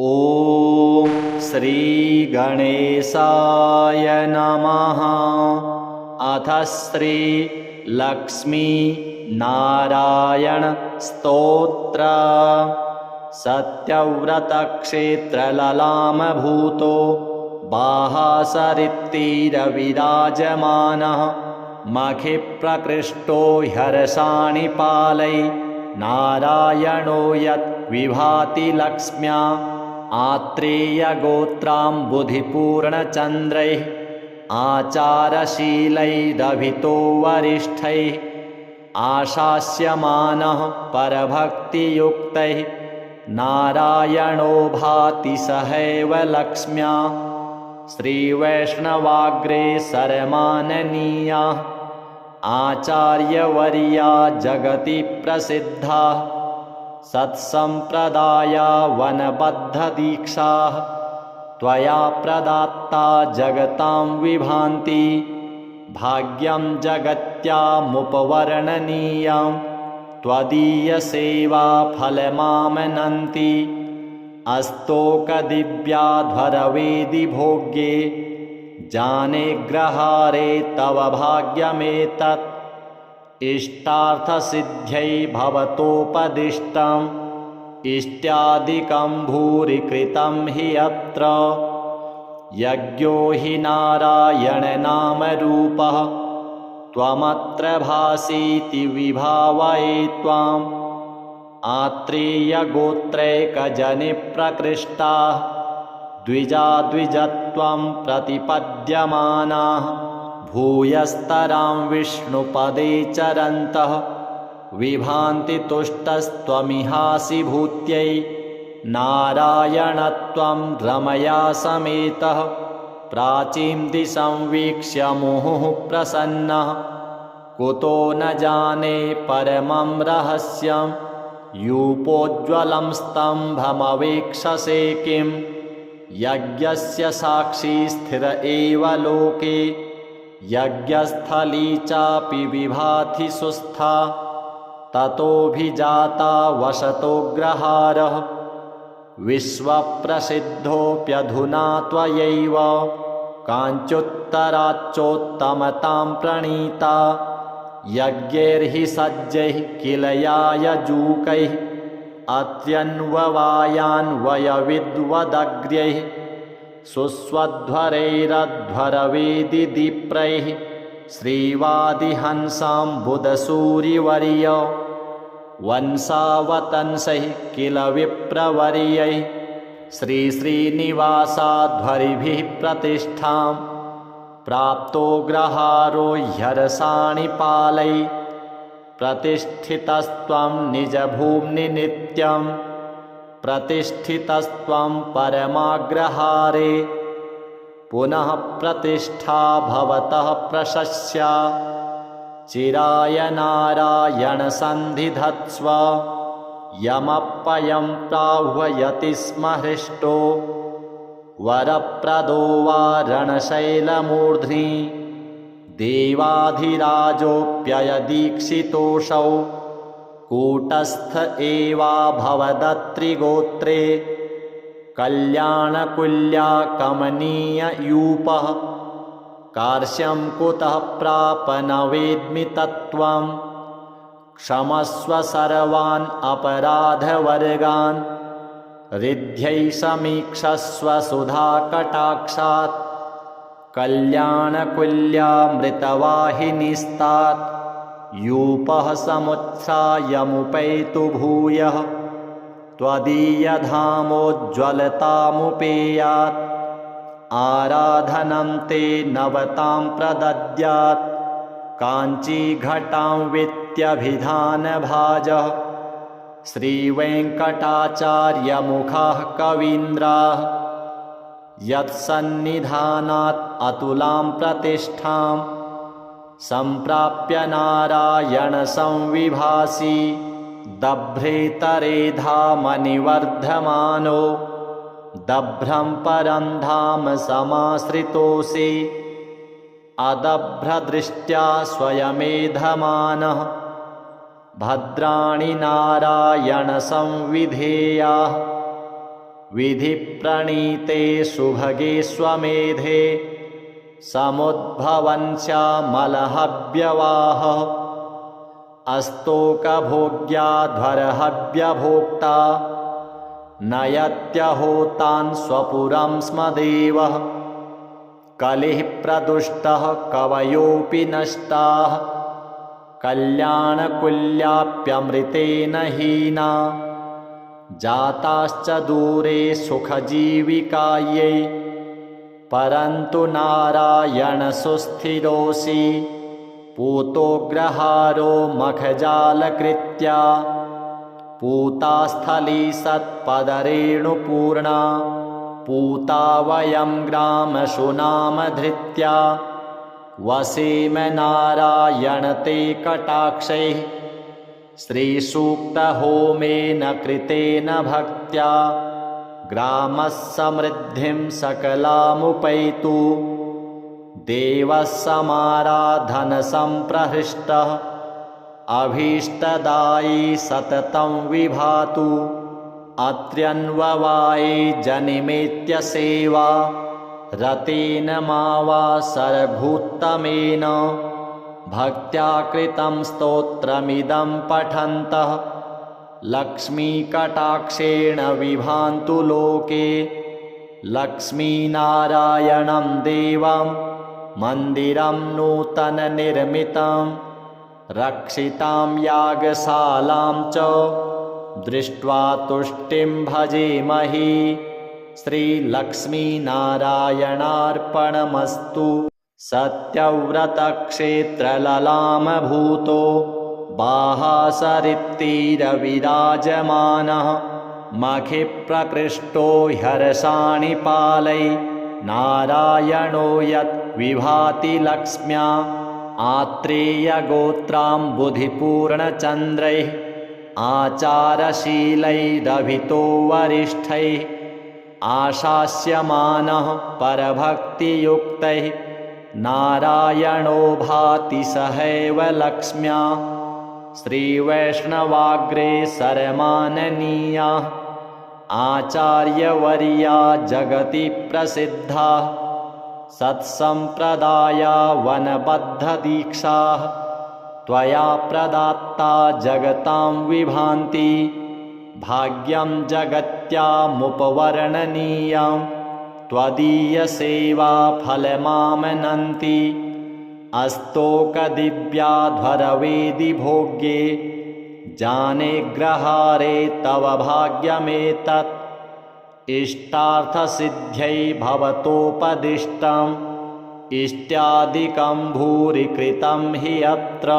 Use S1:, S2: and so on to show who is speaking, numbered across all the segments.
S1: ॐ श्री गणेशाय नमः। अथ श्री लक्ष्मी नारायण स्तोत्र। सत्यव्रतक्षेत्रललामभूतो बाहासरित्तीरविराजमानः मखिप्रकृष्टो ह्यर्षाणि पालै नारायणो यत् विभाति लक्ष्म्या आत्रेयगोत्राम्बुधिपूर्णचन्द्रैः आचारशीलैरभितो वरिष्ठैः आशास्यमानः परभक्तियुक्तैः नारायणो भाति सहैव लक्ष्म्या। श्रीवैष्णवाग्रे शरमाननीयाः आचार्यवर्या जगति प्रसिद्धा सत्सम्प्रदाया वनबद्धदीक्षाः त्वया प्रदात्ता जगतां विभान्ति भाग्यं जगत्यामुपवर्णनीयं त्वदीयसेवा फलमामनन्ति अस्तोकदिव्याध्वरवेदि भोग्ये जाने ग्रहारे तव भाग्यमेतत् इष्टार्थसिद्ध्यै भवतोपदिष्टम् इष्ट्यादिकं भूरि कृतं हि अत्र यज्ञो हि नारायणनामरूपः त्वमत्र भासीति विभावये त्वाम् आत्रेयगोत्रैकजनिप्रकृष्टाः द्विजाद्विजत्वं प्रतिपद्यमानाः भूयस्तरां विष्णुपदे चरन्तः विभान्ति तुष्टस्त्वमिहासि भूत्यै नारायणत्वं रमया समेतः प्राचीं दिशं वीक्ष्य मुहुः प्रसन्नः कुतो न जाने परमं रहस्यं यूपोज्ज्वलं स्तम्भमवेक्षसे किं यज्ञस्य साक्षी स्थिर एव लोके यज्ञस्थली चापि विभाति सुस्था ततोऽभिजाता वसतोऽग्रहारः विश्वप्रसिद्धोऽप्यधुना त्वयैव काञ्चुत्तराच्चोत्तमतां प्रणीता यज्ञैर्हि सज्जैः किल यायजूकैः अत्यन्ववायान्वयविद्वदग्र्यैः सुस्वध्वरैरध्वरवेदिदीप्रैः श्रीवादिहंसाम्बुदसूरिवर्य वंशावतंसैः किल विप्रवर्यैः श्रीश्रीनिवासाध्वरिभिः प्रतिष्ठां प्राप्तो ग्रहारो ह्यर्षाणि पालै प्रतिष्ठितस्त्वं निजभूम्नि नित्यं प्रतिष्ठितस्त्वं परमाग्रहारे पुनः प्रतिष्ठा भवतः प्रशस्या चिराय नारायण सन्धिधत्स्व यमप्ययं प्राह्वयति स्म हृष्टो वरप्रदो वा रणशैलमूर्ध्नि देवाधिराजोऽप्ययदीक्षितोऽसौ कूटस्थ एवाभवदत्रिगोत्रे कल्याणकुल्या कमनीययूपः कार्श्यं कुतः प्राप न वेद्मि तत्त्वं क्षमस्व सर्वान् अपराधवर्गान् रिद्ध्यै समीक्षस्व सुधाकटाक्षात् कल्याणकुल्यामृतवाहिनीस्तात् यूपः समुत्थायमुपैतु भूयः त्वदीयधामोज्ज्वलतामुपेयात् आराधनं ते नवतां प्रदद्यात् काञ्चीघटां वित्यभिधानभाजः श्रीवेङ्कटाचार्यमुखाः कवीन्द्राः यत्सन्निधानात् अतुलां प्रतिष्ठां सम्प्राप्य नारायण संविभासि दभ्रेतरेधामनिवर्धमानो दभ्रं परं धाम समाश्रितोऽसि अदभ्रदृष्ट्या स्वयमेधमानः भद्राणि नारायण संविधेयाः विधिप्रणीते सुभगे स्वमेधे समुद्भवन्स्यामलहव्यवाह अस्तोकभोग्याध्वरहव्यभोक्ता नयत्यहोतान् स्वपुरं स्म देवः कलिः प्रदुष्टः कवयोऽपि नष्टाः कल्याणकुल्याप्यमृतेन हीना जाताश्च दूरे सुखजीविकायै परन्तु नारायण सुस्थिरोऽसि पूतोग्रहारो मखजालकृत्या पूतास्थली सत्पदरेणुपूर्णा पूता वयं ग्रामशुनामधृत्या वसेम नारायण ते कटाक्षैः श्रीसूक्तहोमेन कृतेन भक्त्या ग्रामः समृद्धिं सकलामुपैतु देवः समाराधनसम्प्रहृष्टः अभीष्टदायी सततं विभातु अत्र्यन्ववाये जनिमेत्य सेवा रतेन मावासरभूत्तमेन भक्त्या कृतं स्तोत्रमिदं पठन्तः लक्ष्मीकटाक्षेण विभान्तु लोके लक्ष्मीनारायणं देवं मन्दिरं नूतननिर्मितं रक्षितां यागशालां च दृष्ट्वा तुष्टिं भजेमहि श्रीलक्ष्मीनारायणार्पणमस्तु सत्यव्रतक्षेत्रललामभूतो बाहासरित्तीरविराजमानः मखिप्रकृष्टो ह्यर्षाणि पालै नारायणो यद्विभाति लक्ष्म्या आत्रेयगोत्राम्बुधिपूर्णचन्द्रैः आचारशीलैरभितो वरिष्ठैः आशास्यमानः परभक्तियुक्तैः नारायणो भाति सहैव लक्ष्म्या श्रीवैष्णवाग्रे सरमाननीयाः आचार्यवर्या जगति प्रसिद्धाः सत्सम्प्रदाया वनबद्धदीक्षाः त्वया प्रदात्ता जगतां विभान्ति भाग्यं जगत्यामुपवर्णनीयं त्वदीयसेवा फलमामनन्ति अस्तोकदिव्याध्वरवेदि भोग्ये जाने ग्रहारे तव भाग्यमेतत् इष्टार्थसिद्ध्यै भवतोपदिष्टम् इष्ट्यादिकं भूरि कृतं हि अत्र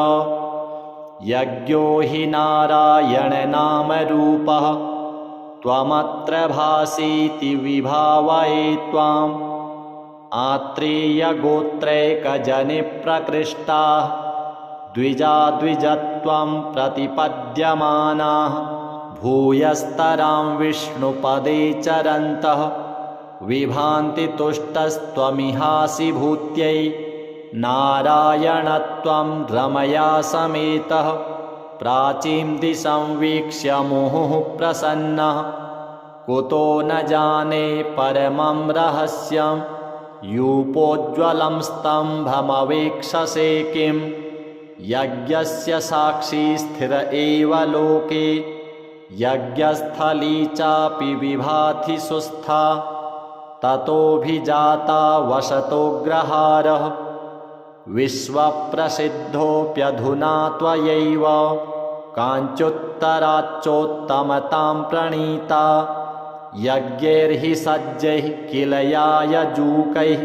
S1: यज्ञो हि नारायणनामरूपः त्वमत्र भासीति विभावये त्वाम् आत्रेयगोत्रैकजनिप्रकृष्टाः द्विजाद्विजत्वं प्रतिपद्यमानाः भूयस्तरां विष्णुपदे चरन्तः विभान्ति तुष्टस्त्वमिहासि भूत्यै नारायणत्वं रमया समेतः प्राचीं दिशं वीक्ष्य मुहुः प्रसन्नः कुतो न जाने परमं रहस्यं यूपोज्ज्वलं स्तम्भमवेक्षसे किं यज्ञस्य साक्षी स्थिर एव लोके यज्ञस्थली चापि विभाति सुस्था ततोऽभिजाता वसतोऽग्रहारः विश्वप्रसिद्धोऽप्यधुना त्वयैव काञ्चुत्तराच्चोत्तमतां प्रणीता यज्ञैर्हि सज्जैः किल यायजूकैः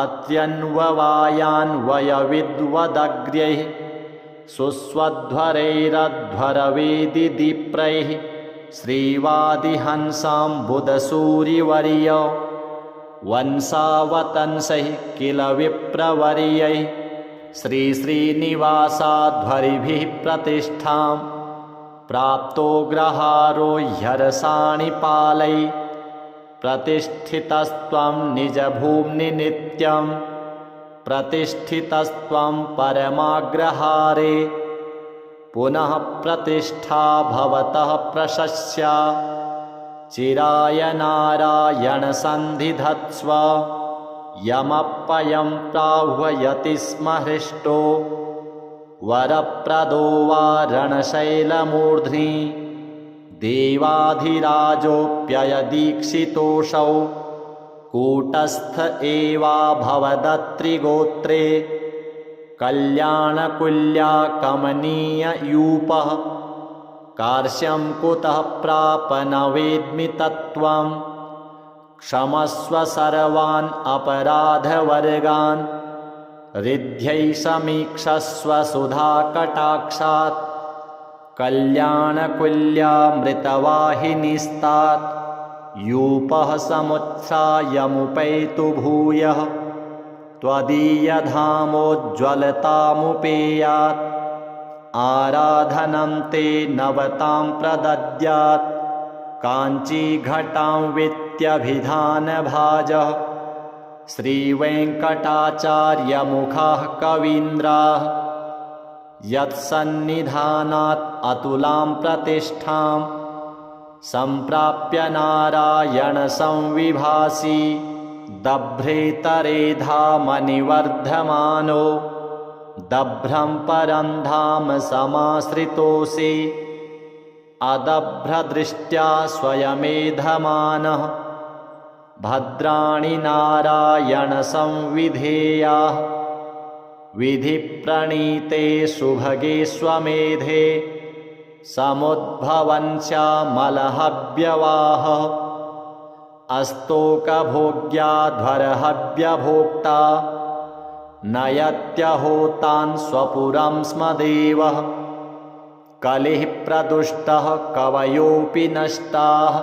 S1: अत्यन्ववायान्वयविद्वदग्र्यैः सुस्वध्वरैरध्वरवेदिदीप्रैः श्रीवादिहंसाम्बुदसूरिवर्य वंशावतंसैः किल विप्रवर्यैः श्रीश्रीनिवासाध्वरिभिः प्रतिष्ठां प्राप्तो ग्रहारो ह्यर्षाणि पालै प्रतिष्ठितस्त्वं निजभूम्नि नित्यं प्रतिष्ठितस्त्वं परमाग्रहारे पुनः प्रतिष्ठा भवतः प्रशस्या चिराय नारायणसन्धिधत्स्व यमप्पयं प्राह्वयति स्म हृष्टो वरप्रदो वा रणशैलमूर्ध्नि देवाधिराजोऽप्ययदीक्षितोऽसौ कूटस्थ एवाभवदत्रिगोत्रे कल्याणकुल्या कमनीययूपः कार्श्यं कुतः प्राप न वेद्मि तत्त्वं क्षमस्व सर्वान् अपराधवर्गान् रिद्ध्यै समीक्षस्व सुधाकटाक्षात् कल्याणकुल्यामृतवाहिनीस्तात् यूपः समुत्सायमुपैतु भूयः त्वदीयधामोज्ज्वलतामुपेयात् आराधनं ते नवतां प्रदद्यात् काञ्चीघटां वित्यभिधानभाजः श्रीवेङ्कटाचार्यमुखाः कवीन्द्राः यत्सन्निधानात् अतुलां प्रतिष्ठां सम्प्राप्य नारायणसंविभासि दभ्रेतरेधामनिवर्धमानो दभ्रं परं धाम समाश्रितोऽसि अदभ्रदृष्ट्या स्वयमेधमानः भद्राणि नारायणसंविधेयाः विधिप्रणीते सुभगे स्वमेधे समुद्भवन्स्यामलहव्यवाहः अस्तोकभोग्याध्वरहव्यभोक्ता नयत्यहोतान् स्वपुरं स्म देवः कलिः प्रदुष्टः कवयोऽपि नष्टाः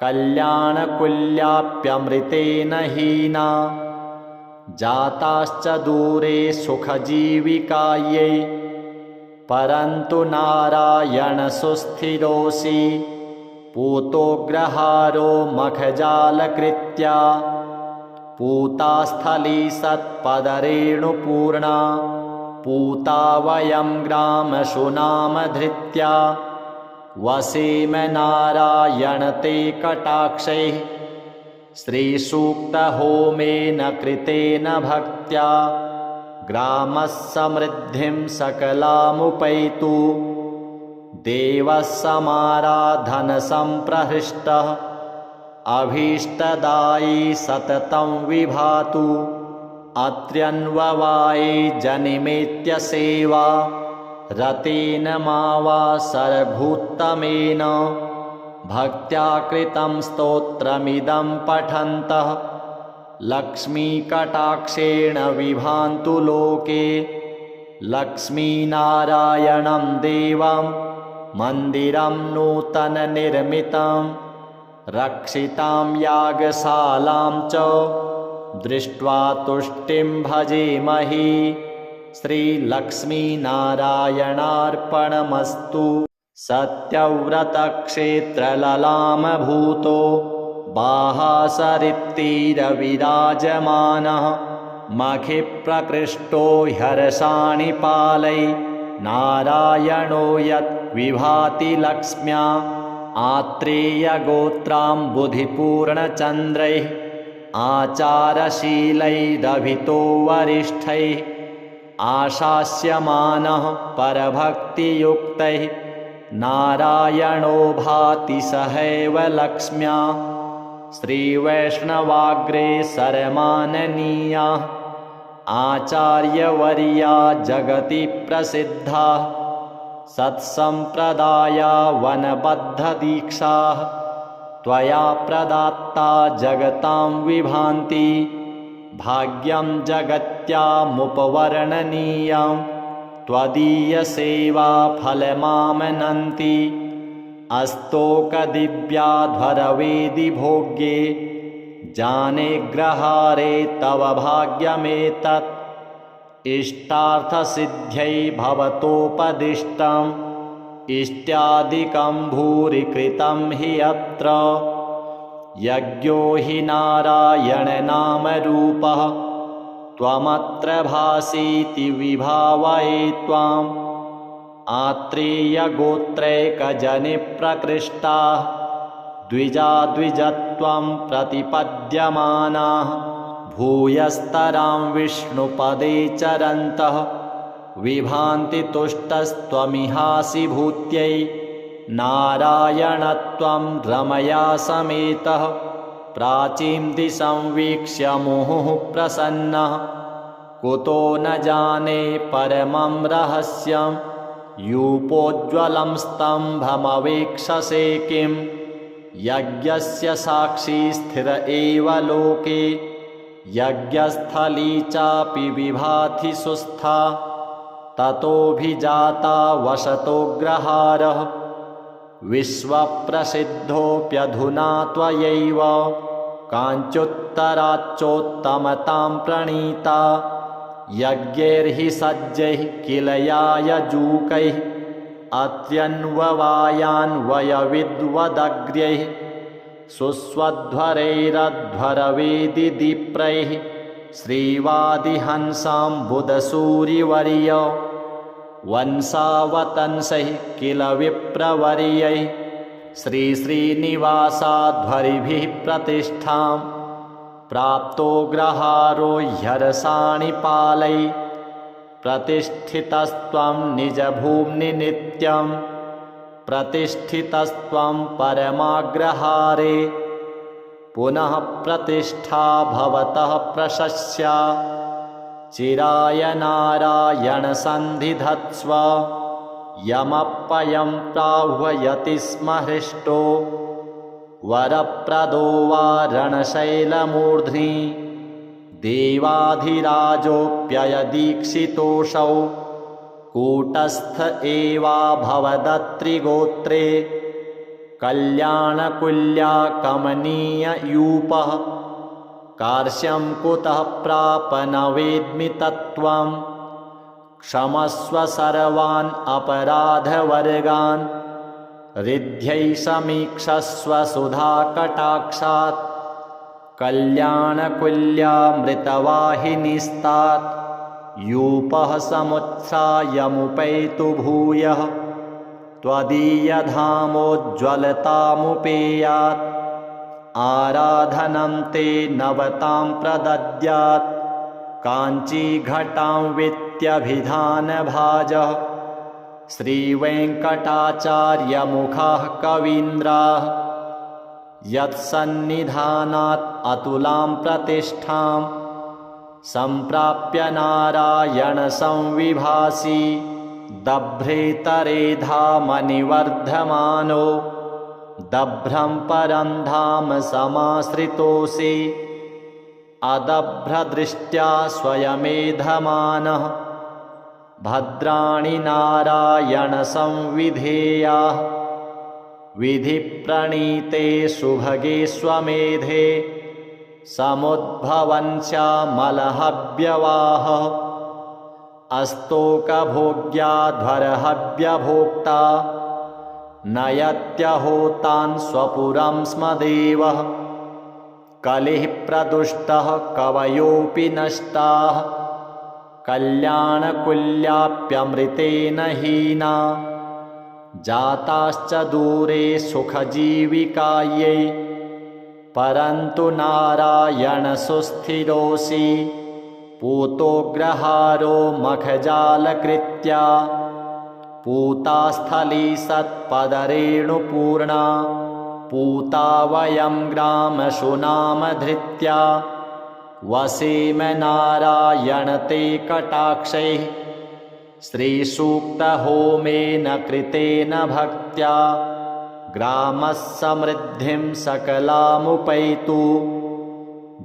S1: कल्याणकुल्याप्यमृतेन हीना जाताश्च दूरे सुखजीविकायै परन्तु नारायणसुस्थिरोऽसि पूतोग्रहारो मखजालकृत्या पूतास्थली सत्पदरेणुपूर्णा पूता वयं ग्रामशुनामधृत्या वसेम नारायण ते कटाक्षैः श्रीसूक्तहोमेन कृतेन भक्त्या ग्रामः समृद्धिं सकलामुपैतु देवः समाराधनसम्प्रहृष्टः अभीष्टदायी सततं विभातु अत्र्यन्ववाये जनिमेत्य सेवा रतेन मा वा सरभूत्तमेन भक्त्या कृतं स्तोत्रमिदं पठन्तः लक्ष्मीकटाक्षेण विभान्तु लोके लक्ष्मीनारायणं देवं मन्दिरं नूतननिर्मितं रक्षितां यागशालां च दृष्ट्वा तुष्टिं भजेमहि श्रीलक्ष्मीनारायणार्पणमस्तु। सत्यव्रतक्षेत्रललामभूतो बाहासरित्तीरविराजमानः मखिप्रकृष्टो ह्यर्षाणि पालै नारायणो यत् विभाति लक्ष्म्या आत्रेयगोत्राम्बुधिपूर्णचन्द्रैः आचारशीलैरभितो वरिष्ठैः आशास्यमानः परभक्तियुक्तैः नारायणो भाति सहैव लक्ष्म्या श्रीवैष्णवाग्रे सरमाननीया आचार्यवर्या जगति प्रसिद्धा सत्सम्प्रदाया वनबद्धदीक्षाः त्वया प्रदात्ता जगतां विभान्ति भाग्यं जगत्यामुपवर्णनीयं त्वदीयसेवा फलमामनन्ति अस्तोकदिव्याध्वरवेदिभोग्ये जाने ग्रहारे तव भाग्यमेतत् इष्टार्थसिद्ध्यै भवतोपदिष्टम् इष्ट्यादिकं भूरि कृतं हि अत्र यज्ञो हि नारायणनामरूपः त्वमत्र भासीति विभावये त्वाम् आत्रेयगोत्रैकजनिप्रकृष्टाः द्विजाद्विजत्वं प्रतिपद्यमानाः भूयस्तरां विष्णुपदे चरन्तः विभान्ति तुष्टस्त्वमिहासि भूत्यै नारायणत्वं रमया समेतः प्राचीं दिशं वीक्ष्य मुहुः प्रसन्नः कुतो न जाने परमं रहस्यं यूपोज्ज्वलं स्तम्भमवेक्षसे किं यज्ञस्य साक्षी स्थिर एव लोके यज्ञस्थली चापि विभाति सुस्था ततोऽभिजाता वसतोऽग्रहारः विश्वप्रसिद्धोऽप्यधुना त्वयैव काञ्चुत्तराच्चोत्तमतां प्रणीता यज्ञैर्हि सज्जैः किल यायजूकैः अत्यन्ववायान्वयविद्वदग्र्यैः सुस्वध्वरैरध्वरवेदिदीप्रैः श्रीवादिहंसाम्बुदसूरिवर्य वंशावतंसैः किल विप्रवर्यैः श्रीश्रीनिवासाध्वरिभिः प्रतिष्ठां प्राप्तोऽग्रहारो ह्यरसाणिपालैः प्रतिष्ठितस्त्वं निजभूम्नि नित्यं प्रतिष्ठितस्त्वं परमाग्रहारे पुनः प्रतिष्ठा भवतः प्रशस्या चिराय नारायण सन्धिधत्स्व यमप्पयं प्राह्वयति स्म हृष्टो वरप्रदो वा रणशैलमूर्ध्नि देवाधिराजोऽप्ययदीक्षितोऽसौ कूटस्थ एवाभवदत्रिगोत्रे कल्याणकुल्या कमनीययूपः कार्श्यं कुतः प्राप न वेद्मि तत्त्वं क्षमस्व सर्वान् अपराधवर्गान् रिद्ध्यै समीक्षस्व सुधाकटाक्षात् कल्याणकुल्यामृतवाहिनीस्तात् यूपः समुत्थायमुपैतु भूयः त्वदीयधामोज्ज्वलतामुपेयात् आराधनं ते नवतां प्रदद्यात् काञ्चीघटां वित्यभिधानभाजः श्रीवेङ्कटाचार्यमुखाः कवीन्द्राः यत्सन्निधानात् अतुलां प्रतिष्ठां सम्प्राप्य नारायण संविभासि दभ्रेतरे धामनिवर्धमानो दभ्रं परं धाम समाश्रितोऽसि अदभ्रदृष्ट्या स्वयमेधमानः भद्राणि नारायण संविधेयाः विधिप्रणीते सुभगे स्वमेधे समुद्भवन्स्यामलहव्यवाहः अस्तोकभोग्याध्वरहव्यभोक्ता नयत्यहोतान् स्वपुरं स्म देवः कलिः प्रदुष्टः कवयोऽपि नष्टाः कल्याणकुल्याप्यमृतेन हीना जाताश्च दूरे सुखजीविकायै परन्तु नारायण सुस्थिरोऽसि पूतोऽग्रहारो मखजालकृत्या पूतास्थली सत्पदरेणुपूर्णा पूता वयं ग्रामशुनामधृत्या वसेम नारायण ते कटाक्षैः श्रीसूक्तहोमेन कृतेन भक्त्या ग्रामः समृद्धिं सकलामुपैतु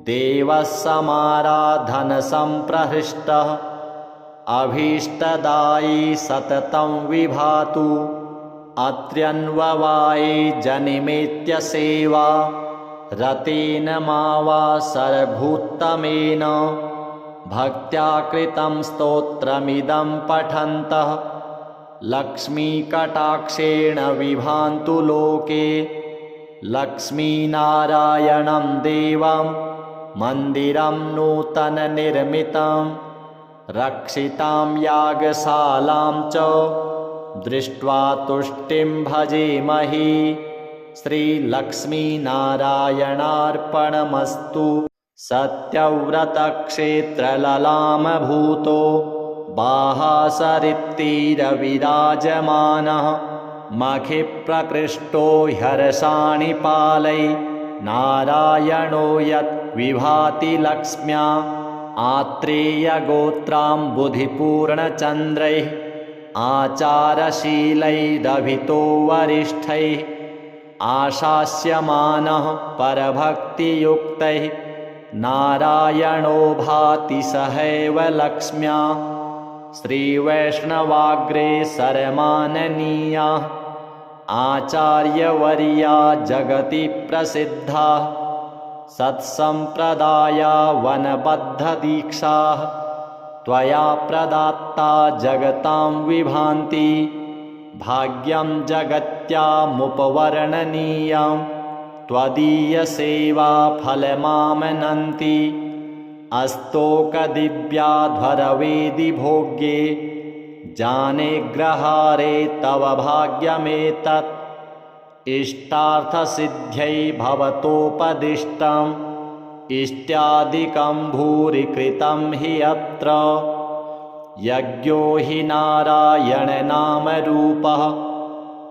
S1: देवः समाराधनसम्प्रहृष्टः अभीष्टदायी सततं विभातु अत्र्यन्ववाये जनिमेत्य सेवा रतेन मा वा सरभूत्तमेन भक्त्या कृतं स्तोत्रमिदं पठन्तः लक्ष्मीकटाक्षेण विभान्तु लोके लक्ष्मीनारायणं देवं मन्दिरं नूतननिर्मितं रक्षितां यागशालां च दृष्ट्वा तुष्टिं भजेमहि श्रीलक्ष्मीनारायणार्पणमस्तु। सत्यव्रतक्षेत्रललामभूतो बाहासरित्तीरविराजमानः मखिप्रकृष्टो ह्यर्षाणि पालै नारायणो यद्विभाति लक्ष्म्या आत्रेयगोत्राम्बुधिपूर्णचन्द्रैः आचारशीलैरभितो वरिष्ठैः आशास्यमानः परभक्तियुक्तैः नारायणो भाति सहैव लक्ष्म्या। श्रीवैष्णवाग्रेसरमाननीयाः आचार्यवर्या जगति प्रसिद्धाः सत्सम्प्रदाया वनबद्धदीक्षाः त्वया प्रदात्ता जगतां विभान्ति भाग्यं जगत्यामुपवर्णनीयं त्वदीयसेवा फलमामनन्ति अस्तोकदिव्याध्वरवेदि भोग्ये जाने ग्रहारे तव भाग्यमेतत् इष्टार्थसिद्ध्यै भवतोपदिष्टम् इष्ट्यादिकं भूरि कृतं हि अत्र यज्ञो हि नारायणनामरूपः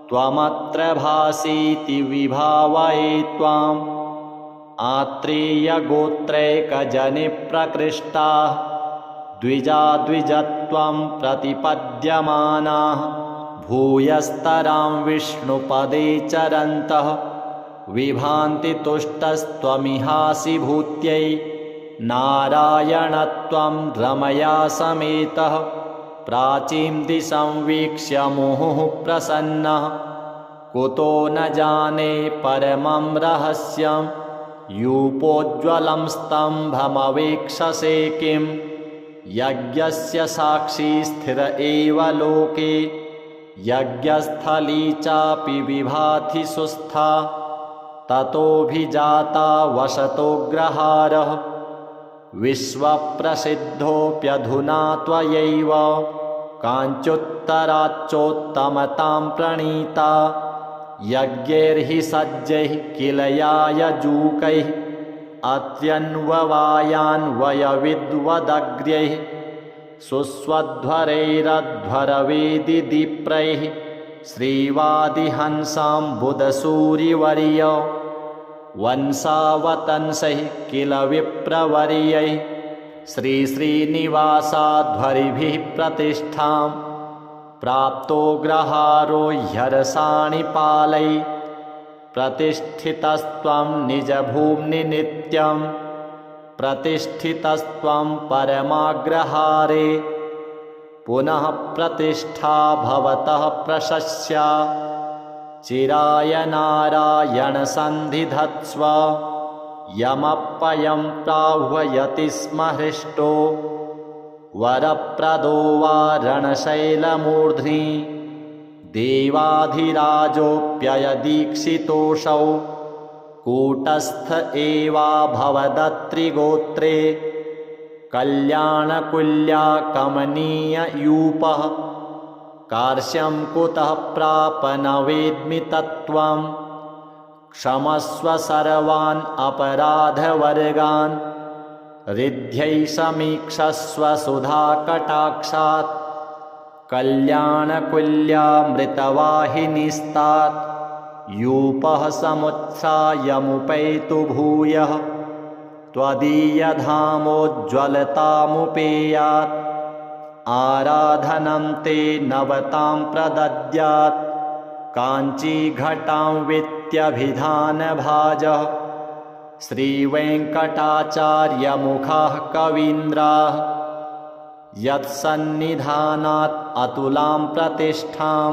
S1: त्वमत्र भासीति विभावये त्वाम् आत्रेयगोत्रैकजनिप्रकृष्टाः द्विजाद्विजत्वं प्रतिपद्यमानाः भूयस्तरां विष्णुपदे चरन्तः विभान्ति तुष्टस्त्वमिहासि भूत्यै नारायणत्वं रमया समेतः प्राचीं दिशं वीक्ष्य मुहुः प्रसन्नः कुतो न जाने परमं रहस्यं यूपोज्ज्वलं स्तम्भमवेक्षसे किं यज्ञस्य साक्षी स्थिर एव लोके यज्ञस्थली चापि विभाति सुस्था ततोऽभिजाता वसतोऽग्रहारः विश्वप्रसिद्धोऽप्यधुना त्वयैव काञ्चुत्तराच्चोत्तमतां प्रणीता यज्ञैर्हि सज्जैः किल यायजूकैः अत्यन्ववायान्वयविद्वदग्र्यैः सुस्वध्वरैरध्वरवेदिदीप्रैः श्रीवादिहंसाम्बुदसूरिवर्य वंशावतंसैः किल विप्रवर्यैः श्रीश्रीनिवासाध्वरिभिः प्रतिष्ठां प्राप्तो ग्रहारो ह्यर्षाणि पालै प्रतिष्ठितस्त्वं निजभूम्नि नित्यं प्रतिष्ठितस्त्वं परमाग्रहारे पुनः प्रतिष्ठा भवतः प्रशस्या चिराय नारायण सन्धिधत्स्व यमप्पयं प्राह्वयति स्म हृष्टो वरप्रदो वा रणशैलमूर्ध्नि देवाधिराजोऽप्ययदीक्षितोऽसौ कूटस्थ एवा भवदत्रिगोत्रे कल्याणकुल्या कमनीययूपः कार्श्यं कुतः प्राप न वेद्मि तत्त्वं क्षमस्व सर्वान् अपराधवर्गान् रिद्ध्यै समीक्षस्व सुधाकटाक्षात् कल्याणकुल्यामृतवाहिनीस्तात् यूपः समुत्थायमुपैतु भूयः त्वदीयधामोज्ज्वलतामुपेयात् आराधनं ते नवतां प्रदद्यात् काञ्चीघटां वित्यभिधानभाजः श्रीवेङ्कटाचार्यमुखाः कवीन्द्राः यत्सन्निधानात् अतुलां प्रतिष्ठां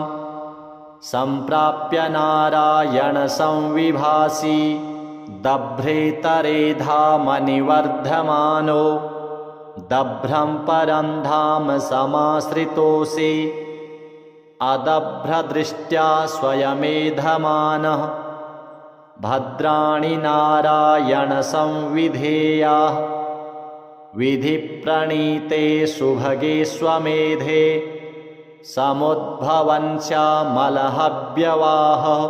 S1: सम्प्राप्य नारायण संविभासि दभ्रेतरेधामनिवर्धमानो दभ्रं परं धाम समाश्रितोऽसि अदभ्रदृष्ट्या स्वयमेधमानः भद्राणि नारायण संविधेयाः विधिप्रणीते सुभगे स्वमेधे समुद्भवन् श्यामलहव्यवाहः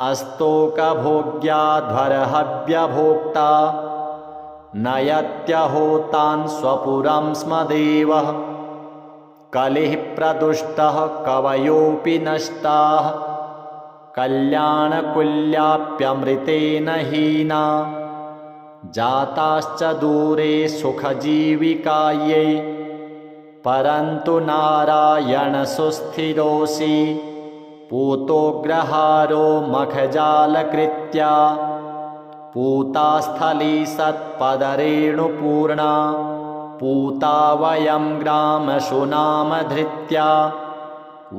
S1: अस्तोकभोग्याध्वरहव्यभोक्ता नयत्यहोतान् स्वपुरं स्म देवः कलिः प्रदुष्टः कवयोऽपि नष्टाः कल्याणकुल्याप्यमृतेन हीना जाताश्च दूरे सुखजीविकायै परन्तु नारायणसुस्थिरोऽसि पूतोग्रहारो मखजालकृत्या पूता स्थली सत्पदरेणुपूर्णा पूता वयं ग्रामशुनामधृत्या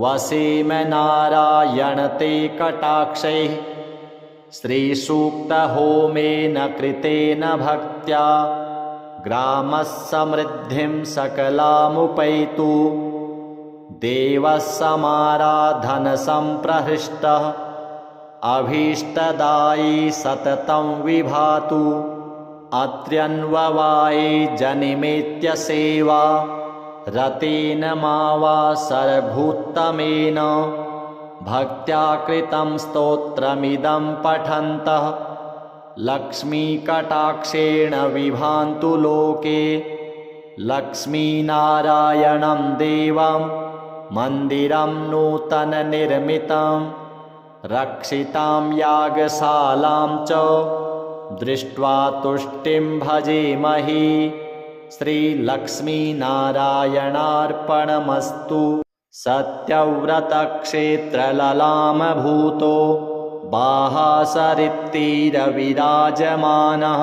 S1: वसेम नारायण ते कटाक्षैः श्रीसूक्तहोमेन कृतेन भक्त्या ग्रामः समृद्धिं सकलामुपैतु देवः समाराधनसम्प्रहृष्टः अभीष्टदायी सततं विभातु अत्र्यन्ववाये जनिमेत्य सेवा रतेन मावासरभूत्तमेन भक्त्या कृतं स्तोत्रमिदं पठन्तः लक्ष्मीकटाक्षेण विभान्तु लोके लक्ष्मीनारायणं देवं मन्दिरं नूतननिर्मितं रक्षितां यागशालां च दृष्ट्वा तुष्टिं भजेमहि श्रीलक्ष्मीनारायणार्पणमस्तु। सत्यव्रतक्षेत्रललामभूतो बाहासरित्तीरविराजमानः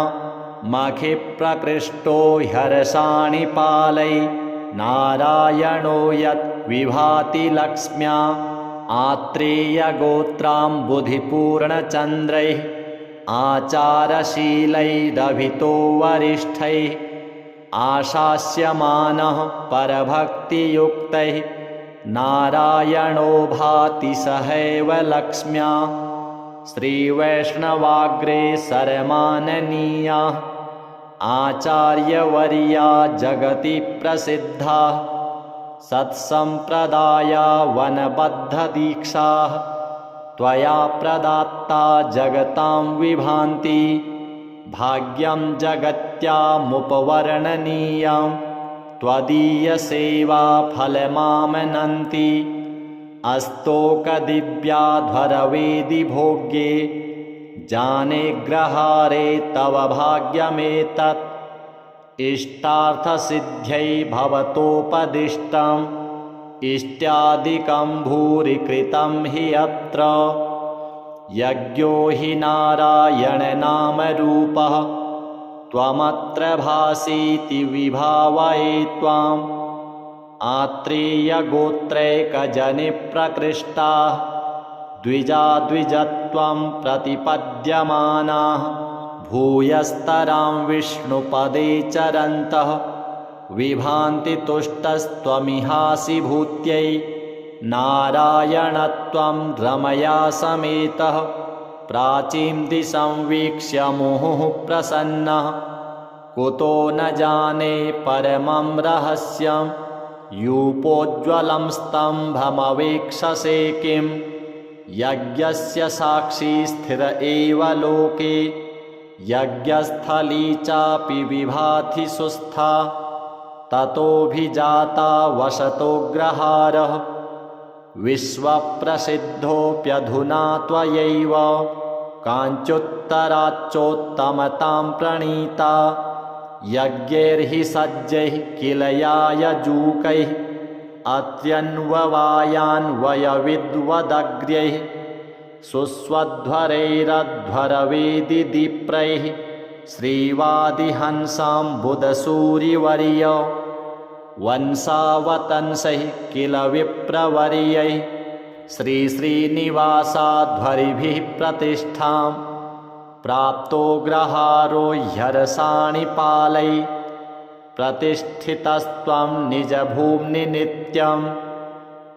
S1: मखिप्रकृष्टो ह्यर्षाणि पालै नारायणो यत् विभाति लक्ष्म्या आत्रेयगोत्राम्बुधिपूर्णचन्द्रैः आचारशीलैरभितो वरिष्ठैः आशास्यमानः परभक्तियुक्तैः नारायणो भाति सहैव लक्ष्म्या श्रीवैष्णवाग्रेसरमाननीयाः आचार्यवर्या जगति प्रसिद्धाः सत्सम्प्रदाया वनबद्धदीक्षाः त्वया प्रदात्ता जगतां विभान्ति भाग्यं जगत्यामुपवर्णनीयं त्वदीयसेवा फलमामनन्ति अस्तोकदिव्याध्वरवेदि भोग्ये जाने ग्रहारे तव भाग्यमेतत् इष्टार्थसिद्ध्यै भवतोपदिष्टम् इष्ट्यादिकं भूरि कृतं हि अत्र यज्ञो हि नारायणनामरूपः त्वमत्र भासीति विभावये त्वाम् आत्रेयगोत्रैकजनिप्रकृष्टाः द्विजत्वं प्रतिपद्यमानाः भूयस्तरां विष्णुपदे चरन्तः विभान्ति तुष्टस्त्वमिहासि भूत्यै नारायणत्वं रमया समेतः प्राचीं दिशं वीक्ष्य मुहुः प्रसन्नः कुतो न जाने परमं रहस्यं यूपोज्ज्वलं स्तम्भमवेक्षसे किं यज्ञस्य साक्षी स्थिर एव लोके यज्ञस्थली चापि विभाति सुस्था ततोऽभिजाता वसतोऽग्रहारः विश्वप्रसिद्धोऽप्यधुना त्वयैव काञ्चुत्तराच्चोत्तमतां प्रणीता यज्ञैर्हि सज्जैः किल यायजूकैः अत्यन्ववायान्वयविद्वदग्र्यैः सुस्वध्वरैरध्वरवेदिदीप्रैः श्रीवादिहंसाम्बुदसूरिवर्य वंशावतंसैः किल विप्रवर्यैः श्रीश्रीनिवासाध्वरिभिः प्रतिष्ठां प्राप्तो ग्रहारो ह्यर्षाणि पालै प्रतिष्ठितस्त्वं निजभूम्नि नित्यं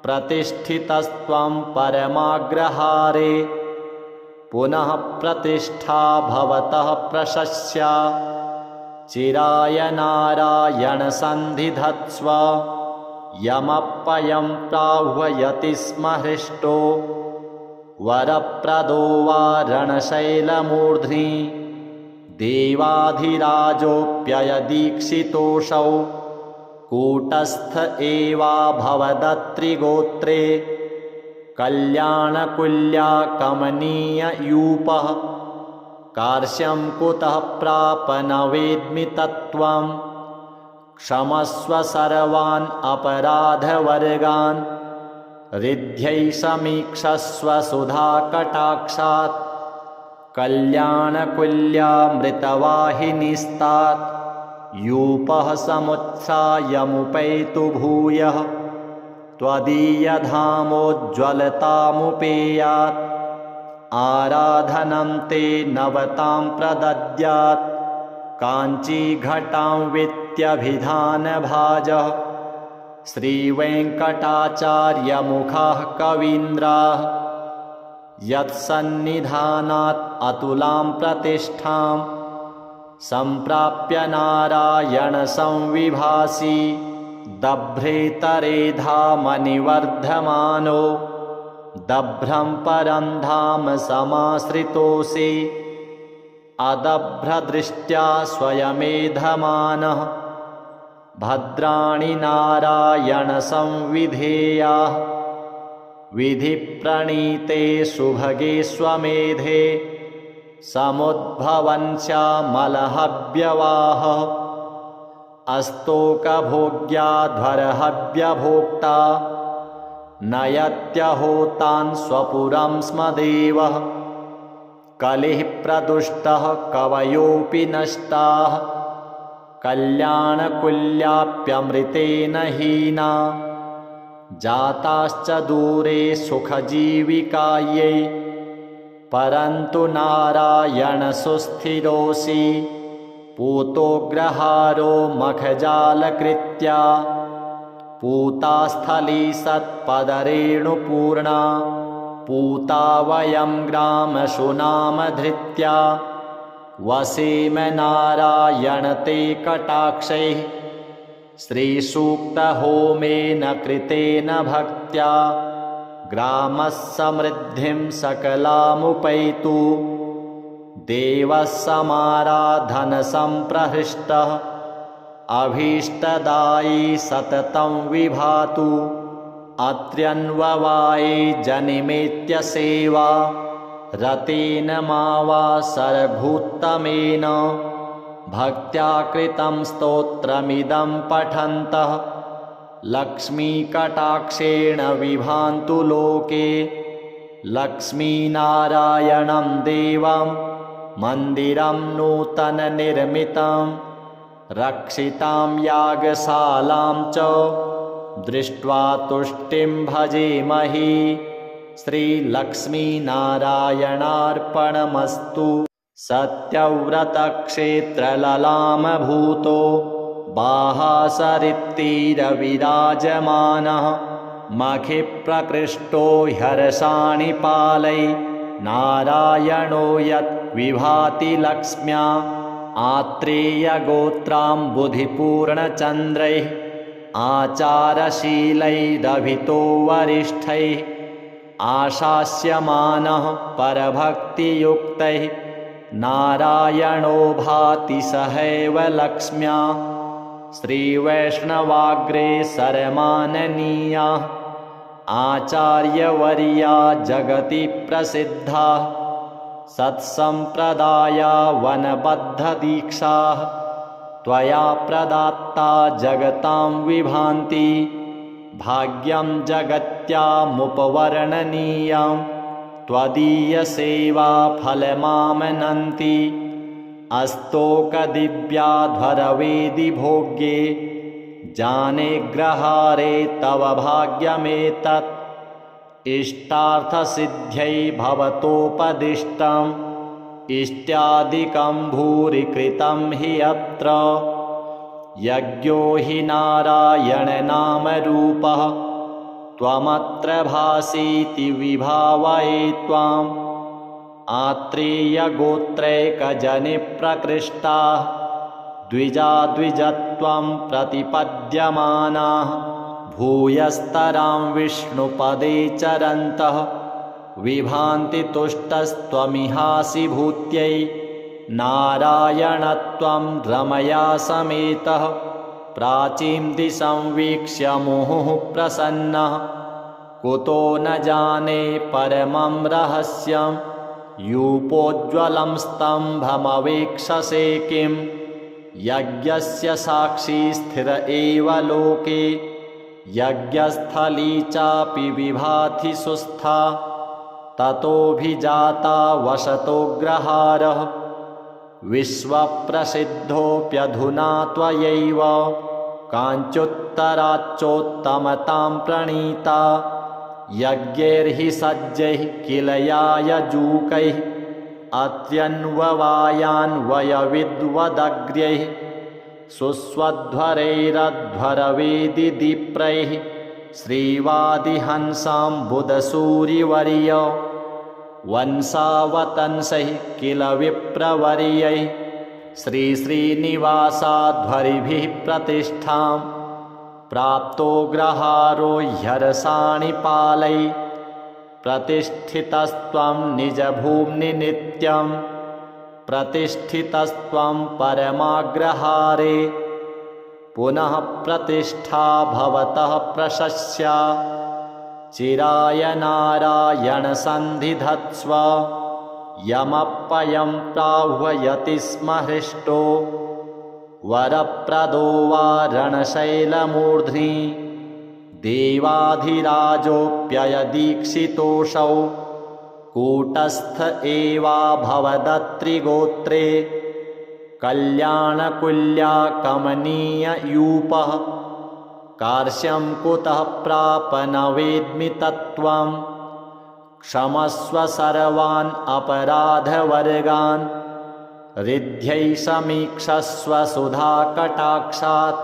S1: प्रतिष्ठितस्त्वं परमाग्रहारे पुनः प्रतिष्ठा भवतः प्रशस्या चिराय नारायण सन्धिधत्स्व यमप्पयं प्राह्वयति स्म हृष्टो वरप्रदो वा रणशैलमूर्ध्नि देवाधिराजोऽप्ययदीक्षितोऽसौ कूटस्थ एवा भवदत्रिगोत्रे कल्याणकुल्या कमनीययूपः कार्श्यं कुतः प्राप न वेद्मि तत्त्वं क्षमस्व सर्वान् अपराधवर्गान् रिद्ध्यै समीक्षस्व सुधाकटाक्षात् कल्याणकुल्यामृतवाहिनीस्तात् यूपः समुत्सायमुपैतु भूयः त्वदीयधामोज्ज्वलतामुपेयात् आराधनं ते नवतां प्रदद्यात् काञ्चीघटां वित्यभिधानभाजः श्रीवेङ्कटाचार्यमुखाः कवीन्द्राः यत्सन्निधानात् अतुलां प्रतिष्ठां सम्प्राप्य नारायणसंविभासि दभ्रेतरेधामनिवर्धमानो दभ्रं परं धाम समाश्रितोऽसि अदभ्रदृष्ट्या स्वयमेधमानः भद्राणि नारायणसंविधेयाः विधिप्रणीते सुभगे स्वमेधे समुद्भवन्स्यामलहव्यवाहः अस्तोकभोग्याध्वरहव्यभोक्ता नयत्यहोतान् स्वपुरं स्म देवः कलिः प्रदुष्टः कवयोऽपि नष्टाः कल्याणकुल्याप्यमृतेन हीना जाताश्च दूरे सुखजीविकायै परन्तु नारायणसुस्थिरोऽसि पूतोग्रहारो मखजालकृत्या पूतास्थली सत्पदरेणुपूर्णा पूता वयं ग्रामशुनामधृत्या वसेम नारायण ते कटाक्षैः श्रीसूक्तहोमेन कृतेन भक्त्या ग्रामः समृद्धिं सकलामुपैतु देवः समाराधनसम्प्रहृष्टः अभीष्टदायी सततं विभातु अत्र्यन्ववाये जनिमेत्य सेवा रतेन मा वा सरभूत्तमेन भक्त्या कृतं स्तोत्रमिदं पठन्तः लक्ष्मीकटाक्षेण विभान्तु लोके लक्ष्मीनारायणं देवं मन्दिरं नूतननिर्मितं रक्षितां यागशालां च दृष्ट्वा तुष्टिं भजेमहि श्रीलक्ष्मीनारायणार्पणमस्तु। सत्यव्रतक्षेत्रललामभूतो बाहासरित्तीरविराजमानः मखिप्रकृष्टो ह्यर्षाणिपालै नारायणो यत् विभाति लक्ष्म्या आत्रेयगोत्राम्बुधिपूर्णचन्द्रैः आचारशीलैरभितो वरिष्ठैः आशास्यमानः परभक्तियुक्तैः नारायणो भाति सहैव लक्ष्म्या श्रीवैष्णवाग्रे सरमाननीयाः आचार्यवर्या जगति प्रसिद्धाः सत्सम्प्रदाया वनबद्धदीक्षाः त्वया प्रदात्ता जगतां विभान्ति भाग्यं जगत्यामुपवर्णनीयं त्वदीयसेवा फलमामनन्ति अस्तोकदिव्याध्वरवेदिभोग्ये जाने ग्रहारे तव भाग्यमेतत् इष्टार्थसिद्ध्यै भवतोपदिष्टम् इष्ट्यादिकं भूरि कृतं हि अत्र यज्ञो हि नारायणनामरूपः त्वमत्र भासीति विभावये त्वाम् आत्रेयगोत्रैकजनिप्रकृष्टाः द्विजाद्विजत्वं प्रतिपद्यमानाः भूयस्तरां विष्णुपदे चरन्तः विभान्ति तुष्टस्त्वमिहासि भूत्यै नारायणत्वं रमया समेतः प्राचीं दिशंवीक्ष्य मुहुः प्रसन्नः कुतो न जाने परमं रहस्यं यूपोज्ज्वलं स्तम्भमवेक्षसे किं यज्ञस्य साक्षी स्थिर एव लोके यज्ञस्थली चापि विभाति सुस्था ततोऽभिजाता वसतोऽग्रहारः विश्वप्रसिद्धोऽप्यधुना त्वयैव काञ्चुत्तराच्चोत्तमतां प्रणीता यज्ञैर्हि सज्जैः किल यायजूकैः अत्यन्ववायान्वयविद्वदग्र्यैः सुस्वध्वरैरध्वरवेदिदीप्रैः श्रीवादिहंसाम्बुदसूरिवर्य वंशावतंसैः किल विप्रवर्यैः श्रीश्रीनिवासाध्वरिभिः प्रतिष्ठां प्राप्तोऽग्रहारो ह्यरसाणिपालैः प्रतिष्ठितस्त्वं निजभूम्नि नित्यं प्रतिष्ठितस्त्वं परमाग्रहारे पुनः प्रतिष्ठा भवतः प्रशस्या चिराय नारायण सन्धिधत्स्व यमप्पयं प्राह्वयति स्म हृष्टो वरप्रदो वा रणशैलमूर्ध्नि देवाधिराजोऽप्ययदीक्षितोऽसौ कूटस्थ एवाभवदत्रिगोत्रे कल्याणकुल्या कमनीययूपः कार्श्यं कुतः प्राप न वेद्मि तत्त्वं क्षमस्व सर्वान् अपराधवर्गान् रिद्ध्यै समीक्षस्व सुधाकटाक्षात्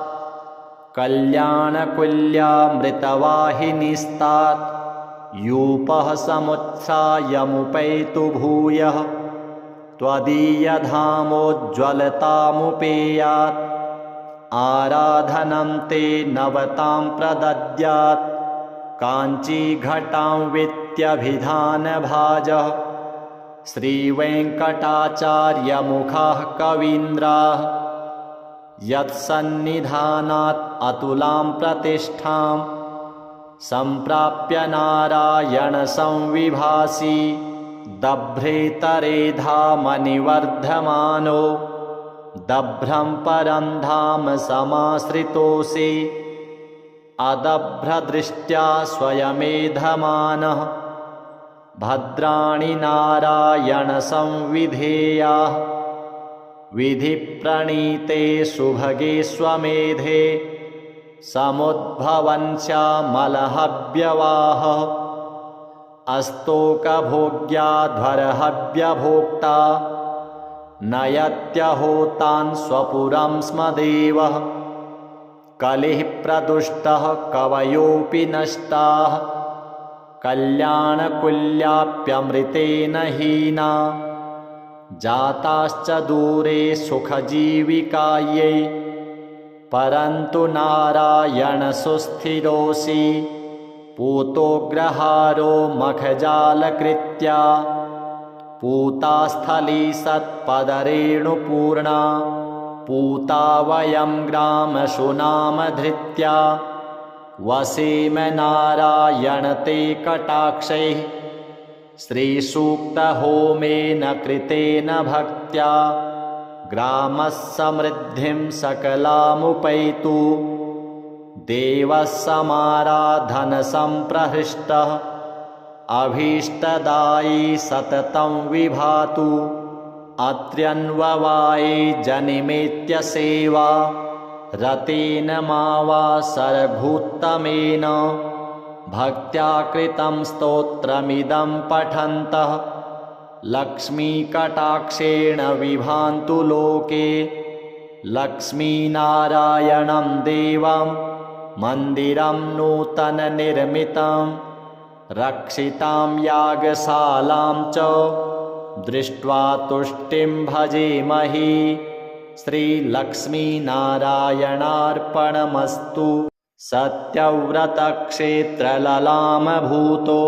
S1: कल्याणकुल्यामृतवाहिनीस्तात् यूपः समुत्थायमुपैतु भूयः त्वदीयधामोज्ज्वलतामुपेयात् आराधनं ते नवतां प्रदद्यात् काञ्चीघटां वित्यभिधानभाजः श्रीवेङ्कटाचार्यमुखाः कवीन्द्राः यत्सन्निधानात् अतुलां प्रतिष्ठां सम्प्राप्य नारायण संविभासि दभ्रेतरेधामनिवर्धमानो दभ्रं परं धाम समाश्रितोऽसि अदभ्रदृष्ट्या स्वयमेधमानः भद्राणि नारायण संविधेयाः विधिप्रणीते सुभगे स्वमेधे समुद्भवन्स्यामलहव्यवाहः अस्तोकभोग्याध्वरहव्यभोक्ता नयत्यहोतान् स्वपुरं स्म देवः कलिः प्रदुष्टः कवयोऽपि नष्टाः कल्याणकुल्याप्यमृतेन हीना जाताश्च दूरे सुखजीविकायै परन्तु नारायण सुस्थिरोऽसि पूतोऽग्रहारो मखजालकृत्या पूतास्थली सत्पदरेणुपूर्णा पूता वयं ग्रामसुनामधृत्या वसेम नारायण ते कटाक्षैः श्रीसूक्तहोमेन कृतेन भक्त्या ग्रामः समृद्धिं सकलामुपैतु देवः समाराधनसम्प्रहृष्टः अभीष्टदायी सततं विभातु अत्र्यन्ववाये जनिमेत्य सेवा रतेन मा वा सरभूत्तमेन भक्त्या कृतं स्तोत्रमिदं पठन्तः लक्ष्मीकटाक्षेण विभान्तु लोके लक्ष्मीनारायणं देवं मन्दिरं नूतननिर्मितं रक्षितां यागशालां च दृष्ट्वा तुष्टिं भजेमहि श्रीलक्ष्मीनारायणार्पणमस्तु। सत्यव्रतक्षेत्रललामभूतो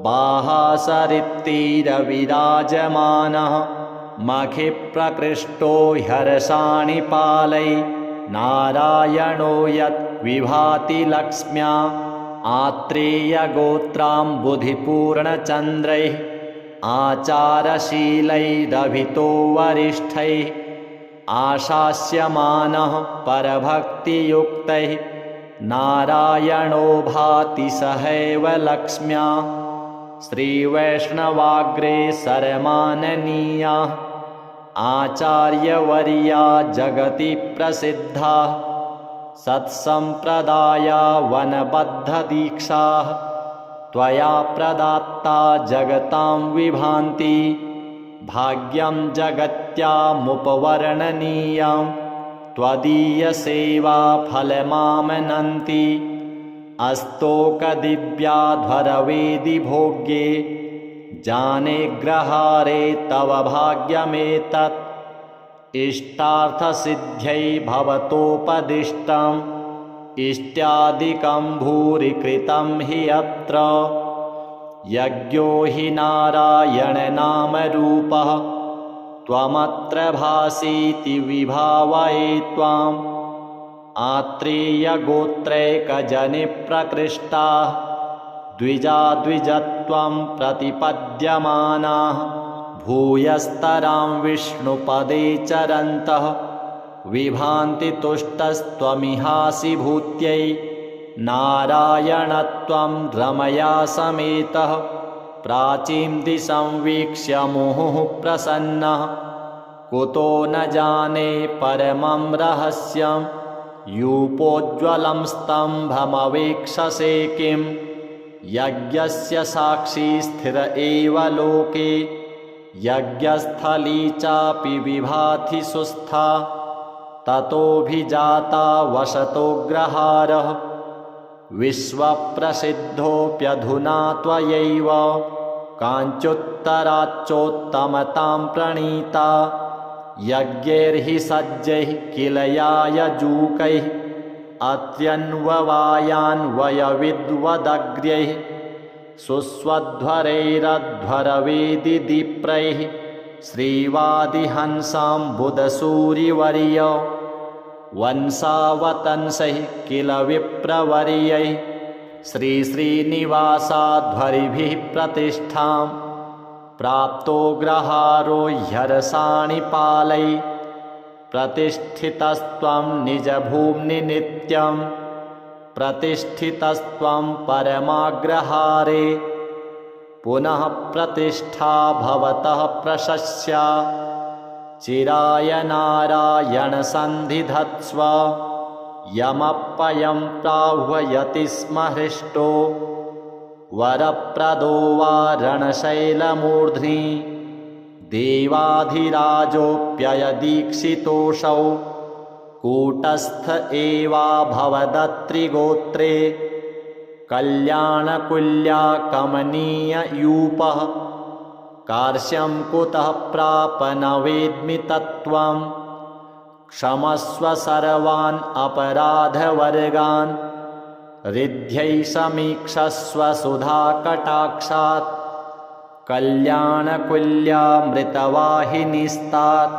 S1: बाहासरित्तीरविराजमानः मखिप्रकृष्टो ह्यर्षाणि पालै नारायणो यद्विभाति लक्ष्म्या आत्रेयगोत्राम्बुधिपूर्णचन्द्रैः आचारशीलैरभितो वरिष्ठैः आशास्यमानः परभक्तियुक्तैः नारायणो भाति सहैव लक्ष्म्या श्रीवैष्णवाग्रे सरमाननीयाः आचार्यवर्या जगति प्रसिद्धाः सत्सम्प्रदाया वनबद्धदीक्षाः त्वया प्रदात्ता जगतां विभान्ति भाग्यं जगत्यामुपवर्णनीयं त्वदीयसेवा फलमामनन्ति अस्तोकदिव्याध्वरवेदि भोग्ये जाने ग्रहारे तव भाग्यमेतत् इष्टार्थसिद्ध्यै भवतोपदिष्टम् इष्ट्यादिकं भूरि कृतं हि अत्र यज्ञो हि नारायणनामरूपः त्वमत्र भासीति विभावये त्वाम् आत्रेयगोत्रैकजनिप्रकृष्टाः द्विजाद्विजत्वं प्रतिपद्यमानाः भूयस्तरां विष्णुपदे चरन्तः विभान्ति तुष्टस्त्वमिहासि भूत्यै नारायणत्वं रमया समेतः प्राचीं दिशं वीक्ष्य मुहुः प्रसन्नः कुतो न जाने परमं रहस्यं यूपोज्ज्वलं स्तम्भमवेक्षसे किं यज्ञस्य साक्षी स्थिर एव लोके यज्ञस्थली चापि विभाति सुस्था ततोऽभिजाता वसतोऽग्रहारः विश्वप्रसिद्धोऽप्यधुना त्वयैव काञ्चुत्तराच्चोत्तमतां प्रणीता यज्ञैर्हि सज्जैः किल यायजूकैः अत्यन्ववायान्वयविद्वदग्र्यैः सुस्वध्वरैरध्वरवेदिदीप्रैः श्रीवादिहंसाम्बुदसूरिवर्य वंशावतंसैः किल विप्रवर्यैः श्रीश्रीनिवासाध्वरिभिः प्रतिष्ठां प्राप्तो ग्रहारो ह्यर्षाणि पालैः प्रतिष्ठितस्त्वं निजभूम्नि नित्यं प्रतिष्ठितस्त्वं परमाग्रहारे पुनः प्रतिष्ठा भवतः प्रशस्या चिराय नारायण सन्धिधत्स्व यमप्पयं प्राह्वयति स्म हृष्टो वरप्रदो वा रणशैलमूर्ध्नि देवाधिराजोऽप्ययदीक्षितोऽसौ कूटस्थ एवा भवदत्रिगोत्रे कल्याणकुल्या कमनीययूपः कार्श्यं कुतः प्राप न वेद्मि तत्त्वं क्षमस्व सर्वान् अपराधवर्गान् रिद्ध्यै समीक्षस्व सुधाकटाक्षात् कल्याणकुल्यामृतवाहिनीस्तात्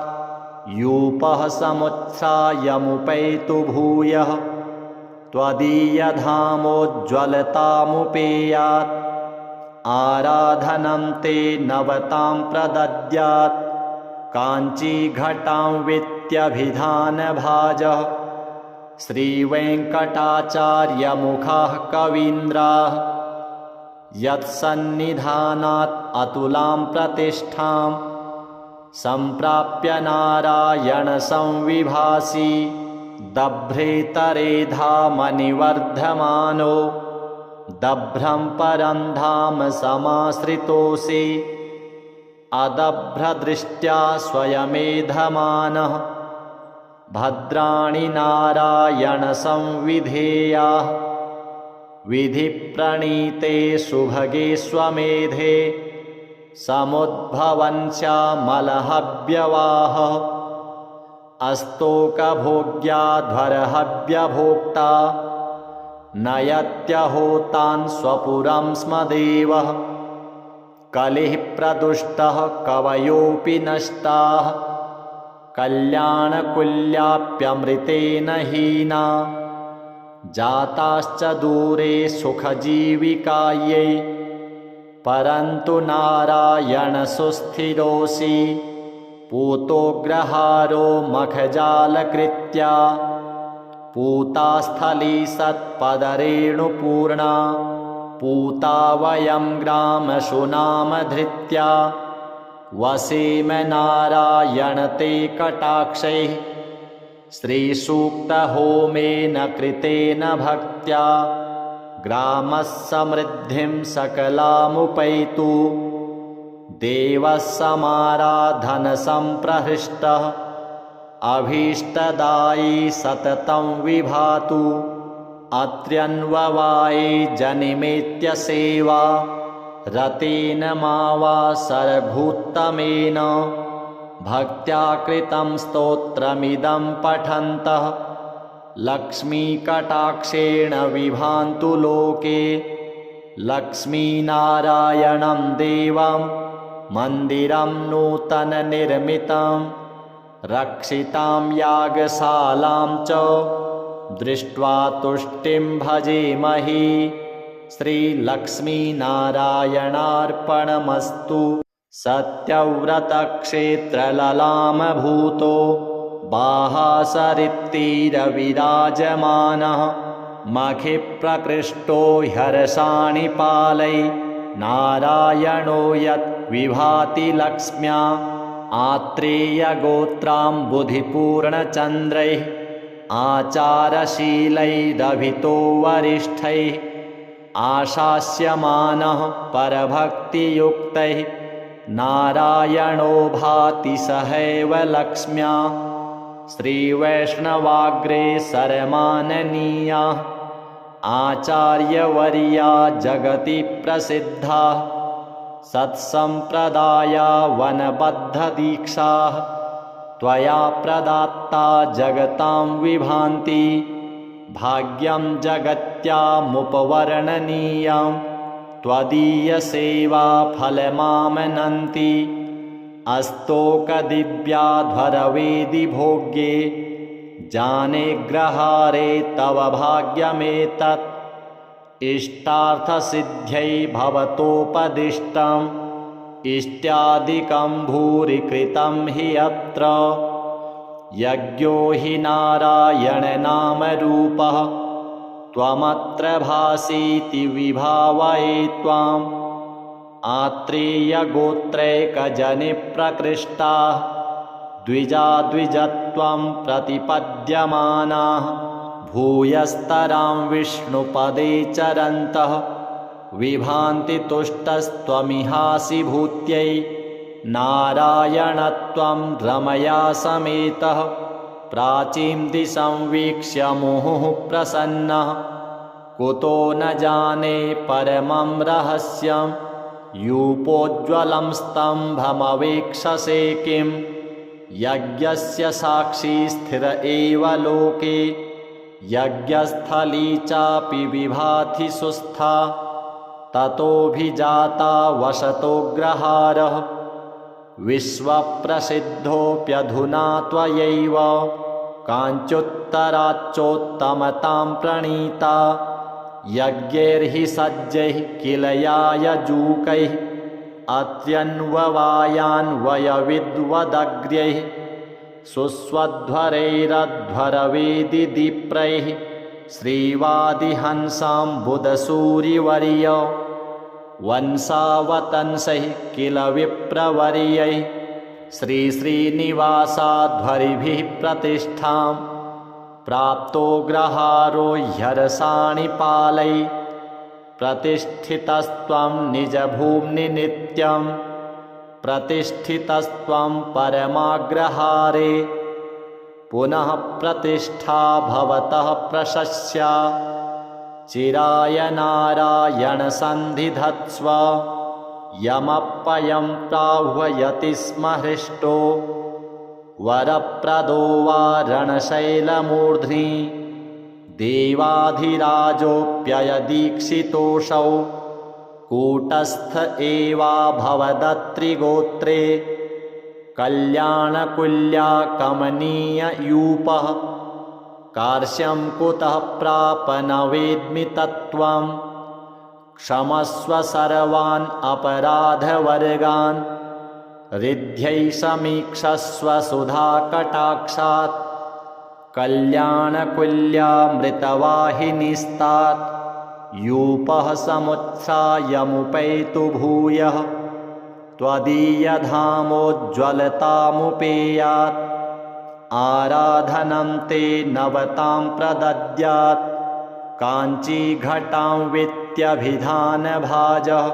S1: यूपः समुत्थायमुपैतु भूयः त्वदीयधामोज्ज्वलतामुपेयात् आराधनं ते नवतां प्रदद्यात् काञ्चीघटां वित्यभिधानभाजः श्रीवेङ्कटाचार्यमुखाः कवीन्द्राः यत्सन्निधानात् अतुलां प्रतिष्ठां सम्प्राप्य नारायण संविभासि दभ्रेतरेधामनिवर्धमानो दभ्रं परं धाम समाश्रितोऽसि अदभ्रदृष्ट्या स्वयमेधमानः भद्राणि नारायण संविधेयाः विधिप्रणीते सुभगे स्वमेधे समुद्भवन्स्यामलहव्यवाह अस्तोकभोग्याध्वरहव्यभोक्ता नयत्यहोतान् स्वपुरं स्म देवः कलिः प्रदुष्टः कवयोऽपि नष्टाः कल्याणकुल्याप्यमृतेन हीना जाताश्च दूरे सुखजीविकायै परन्तु नारायणसुस्थिरोऽसि पूतोऽग्रहारो मखजालकृत्या पूता स्थली सत्पदरेणुपूर्णा पूता वयं ग्रामशुनामधृत्या वसेम नारायण ते कटाक्षैः श्रीसूक्तहोमेन कृतेन भक्त्या ग्रामः समृद्धिं सकलामुपैतु देवः समाराधनसम्प्रहृष्टः अभीष्टदायी सततं विभातु अत्र्यन्ववाये जनिमेत्य सेवा रतेन मा वा सरभूत्तमेन भक्त्या कृतं स्तोत्रमिदं पठन्तः लक्ष्मीकटाक्षेण विभान्तु लोके लक्ष्मीनारायणं देवं मन्दिरं नूतननिर्मितं रक्षितां यागशालां च दृष्ट्वा तुष्टिं भजेमहि श्रीलक्ष्मीनारायणार्पणमस्तु। सत्यव्रतक्षेत्रललामभूतो बाहासरित्तीरविराजमानः मखिप्रकृष्टो ह्यर्षाणि पालै नारायणो यत् विभाति लक्ष्म्या आत्रेयगोत्राम्बुधिपूर्णचन्द्रैः आचारशीलैरभितो वरिष्ठैः आशास्यमानः परभक्तियुक्तैः नारायणो भाति सहैव लक्ष्म्या श्रीवैष्णवाग्रे सरमाननीया आचार्यवर्या जगति प्रसिद्धा सत्सम्प्रदाया वनबद्धदीक्षाः त्वया प्रदात्ता जगतां विभान्ति भाग्यं जगत्यामुपवर्णनीयं त्वदीयसेवा फलमामनन्ति अस्तोकदिव्याध्वरवेदि भोग्ये जाने ग्रहारे तव भाग्यमेतत् इष्टार्थसिद्ध्यै भवतोपदिष्टम् इष्ट्यादिकं भूरि कृतं हि अत्र यज्ञो हि नारायणनामरूपः त्वमत्र भासीति विभावये त्वाम् आत्रेयगोत्रैकजनिप्रकृष्टाः द्विजाद्विजत्वं प्रतिपद्यमानाः भूयस्तरां विष्णुपदे चरन्तः विभान्ति तुष्टस्त्वमिहासि भूत्यै नारायणत्वं रमया समेतः प्राचीं दिशं वीक्ष्य मुहुः प्रसन्नः कुतो न जाने परमं रहस्यं यूपोज्ज्वलं स्तम्भमवेक्षसे किं यज्ञस्य साक्षी स्थिर एव लोके यज्ञस्थली चापि विभाति सुस्था ततोऽभिजाता वसतोऽग्रहारः विश्वप्रसिद्धोऽप्यधुना त्वयैव काञ्चुत्तराच्चोत्तमतां प्रणीता यज्ञैर्हि सज्जैः किल यायजूकैः अत्यन्ववायान्वयविद्वदग्र्यैः सुस्वध्वरैरध्वरवेदिदीप्रैः श्रीवादिहंसाम्बुदसूरिवर्य वंशावतंसैः किल विप्रवर्यैः श्रीश्रीनिवासाध्वरिभिः प्रतिष्ठां प्राप्तो ग्रहारो ह्यर्षाणि पालै प्रतिष्ठितस्त्वं निजभूम्नि नित्यं प्रतिष्ठितस्त्वं परमाग्रहारे पुनः प्रतिष्ठा भवतः प्रशस्या चिराय नारायण सन्धिधत्स्व यमप्ययं प्राह्वयति स्म हृष्टो वरप्रदो वा रणशैलमूर्ध्नि देवाधिराजोऽप्ययदीक्षितोऽसौ कूटस्थ एवाभवदत्रिगोत्रे कल्याणकुल्या कमनीययूपः कार्श्यं कुतः प्राप न वेद्मि तत्त्वं क्षमस्व सर्वान् अपराधवर्गान् रिद्ध्यै समीक्षस्व सुधाकटाक्षात् कल्याणकुल्यामृतवाहिनीस्तात् यूपः समुत्थायमुपैतु भूयः त्वदीयधामोज्ज्वलतामुपेयात् आराधनं ते नवतां प्रदद्यात् काञ्चीघटां वित्यभिधानभाजः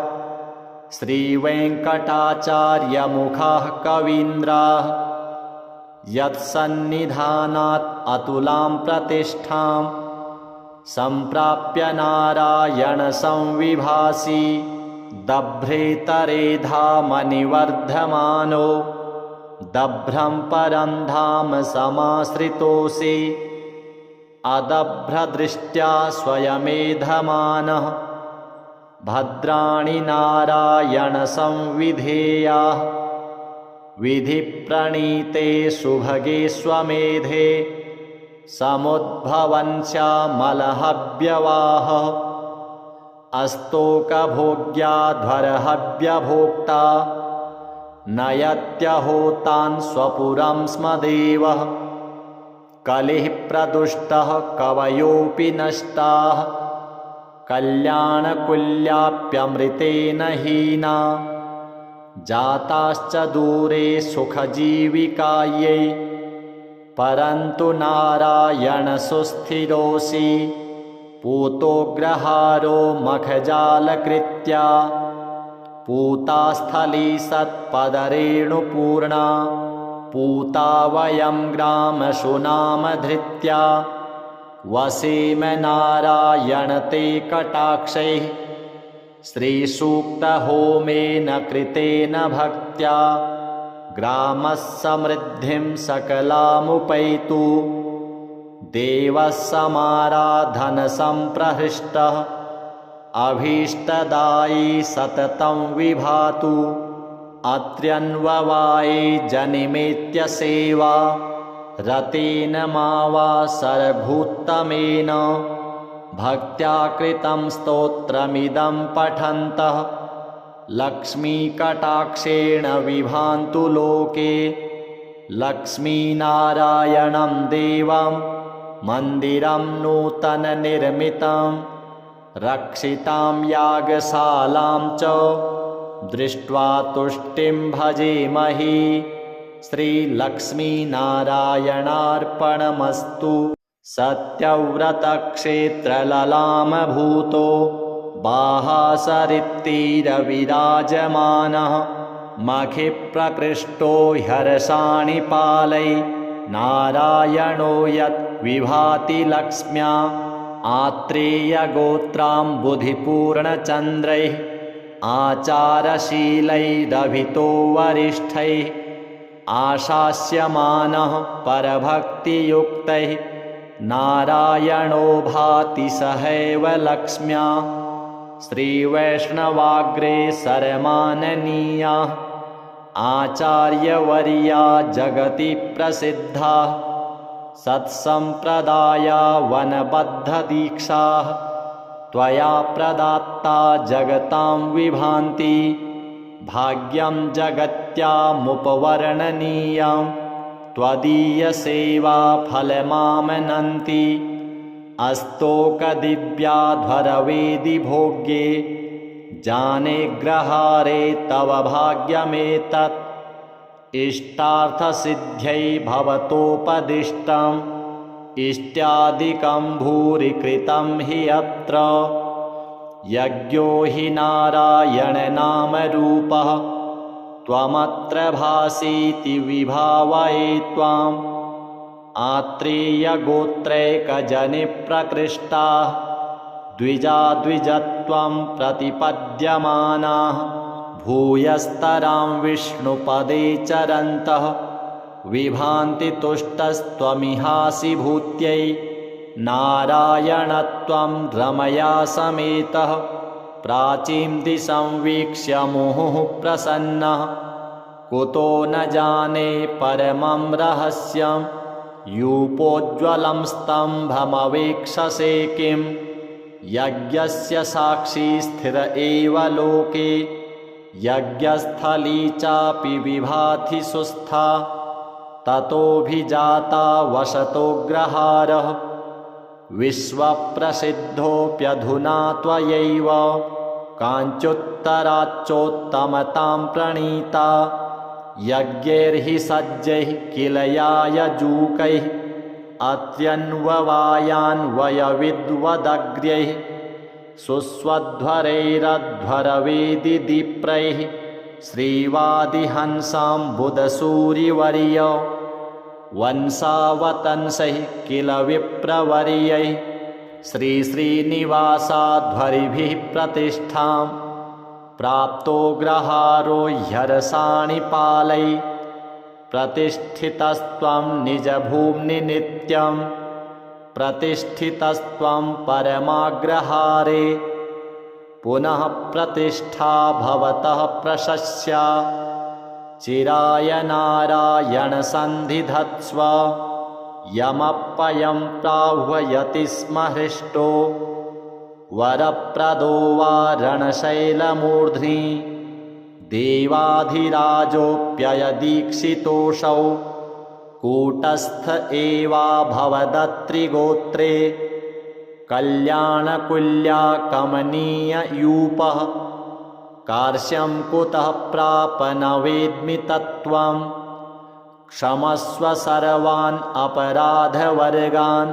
S1: श्रीवेङ्कटाचार्यमुखाः कवीन्द्राः यत्सन्निधानात् अतुलां प्रतिष्ठां सम्प्राप्य नारायणसंविभासि दभ्रेतरेधामनिवर्धमानो दभ्रं परं धाम समाश्रितोऽसि अदभ्रदृष्ट्या स्वयमेधमानः भद्राणि नारायणसंविधेयाः विधिप्रणीते सुभगे स्वमेधे समुद्भवन्स्यामलहव्यवाहः अस्तोकभोग्याध्वरहव्यभोक्ता नयत्यहोतान् स्वपुरं स्म देवः कलिः प्रदुष्टः कवयोऽपि नष्टाः कल्याणकुल्याप्यमृतेन हीना जाताश्च दूरे सुखजीविकायै परन्तु नारायण सुस्थिरोऽसि पूतोग्रहारो मखजालकृत्या पूतास्थली सत्पदरेणुपूर्णा पूता वयं ग्रामशुनामधृत्या वसेम नारायण ते कटाक्षैः श्रीसूक्तहोमेन कृतेन भक्त्या ग्रामः समृद्धिं सकलामुपैतु देवः समाराधनसम्प्रहृष्टः अभीष्टदायी सततं विभातु अत्र्यन्ववाये जनिमेत्य सेवा रतेन मा वा सरभूत्तमेन भक्त्या कृतं स्तोत्रमिदं पठन्तः लक्ष्मीकटाक्षेण विभान्तु लोके लक्ष्मीनारायणं देवं मन्दिरं नूतननिर्मितं रक्षितां यागशालां च दृष्ट्वा तुष्टिं भजेमहि श्रीलक्ष्मीनारायणार्पणमस्तु सत्यव्रतक्षेत्रललामभूतो बाहासरित्तीरविराजमानः मखिप्रकृष्टो ह्यर्षाणि पालै नारायणो यत् विभाति लक्ष्म्या आत्रेयगोत्राम्बुधिपूर्णचन्द्रैः आचारशीलैरभितो वरिष्ठैः आशास्यमानः परभक्तियुक्तैः नारायणो भाति सहैव लक्ष्म्या श्रीवैष्णवाग्रे सरमाननीयाः आचार्यवर्या जगति प्रसिद्धाः सत्सम्प्रदाया वनबद्धदीक्षाः त्वया प्रदात्ता जगतां विभान्ति भाग्यं जगत्यामुपवर्णनीयं त्वदीयसेवा फलमामनन्ति अस्तोकदिव्याध्वरवेदिभोग्ये जानेग्रहारे तव भाग्यमेतत् इष्टार्थसिद्ध्यै भवतोपदिष्टम् इष्ट्यादिकं भूरि कृतं हि अत्र यज्ञो हि नारायणनामरूपः त्वमत्र भासीति विभावये त्वाम् आत्रेयगोत्रैकजनिप्रकृष्टाः द्विजाद्विजत्वं प्रतिपद्यमानाः भूयस्तरां विष्णुपदे चरन्तः विभान्ति तुष्टस्त्वमिहासि भूत्यै नारायणत्वं रमया समेतः प्राचीं दिशं वीक्ष्य मुहुः प्रसन्नः कुतो न जाने परमं रहस्यं यूपोज्ज्वलं स्तम्भमवेक्षसे किं यज्ञस्य साक्षी स्थिर एव लोके यज्ञस्थली चापि विभाति सुस्था ततोऽभिजाता वसतोऽग्रहारः विश्वप्रसिद्धोऽप्यधुना त्वयैव काञ्चुत्तराच्चोत्तमतां प्रणीता यज्ञैर्हि सज्जैः किल यायजूकैः अत्यन्ववायान्वयविद्वदग्र्यैः सुस्वध्वरैरध्वरवेदिदीप्रैः श्रीवादिहंसाम्बुदसूरिवर्य वंशावतंसैः किल विप्रवर्यैः श्रीश्रीनिवासाध्वरिभिः प्रतिष्ठां प्राप्तोऽग्रहारो ह्यरसाणिपालैः प्रतिष्ठितस्त्वं निजभूम्नि नित्यं प्रतिष्ठितस्त्वं परमाग्रहारे पुनः प्रतिष्ठा भवतः प्रशस्या चिराय नारायणसन्धिधत्स्व यमप्पयं प्राह्वयति स्म हृष्टो वरप्रदो वा रणशैलमूर्ध्नि देवाधिराजोऽप्ययदीक्षितोऽसौ कूटस्थ एवाभवदत्रिगोत्रे कल्याणकुल्या कमनीययूपः कार्श्यं कुतः प्राप न वेद्मि तत्त्वं क्षमस्व सर्वान् अपराधवर्गान्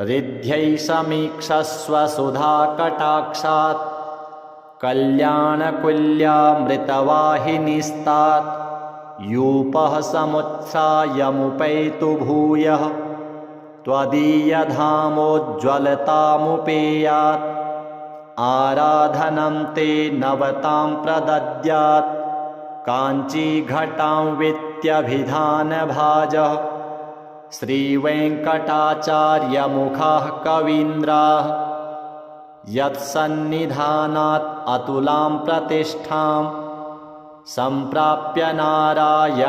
S1: रिद्ध्यै समीक्षस्व सुधाकटाक्षात् कल्याणकुल्यामृतवाहिनीस्तात् यूपः समुत्थायमुपैतु भूयः त्वदीयधामोज्ज्वलतामुपेयात् आराधनं ते नवतां प्रदद्यात् काञ्चीघटां वित्यभिधानभाजः श्रीवेङ्कटाचार्यमुखाः कवीन्द्राः यत्सन्निधानात् अतुलां प्रतिष्ठां सम्प्राप्य नारायणसंविभासि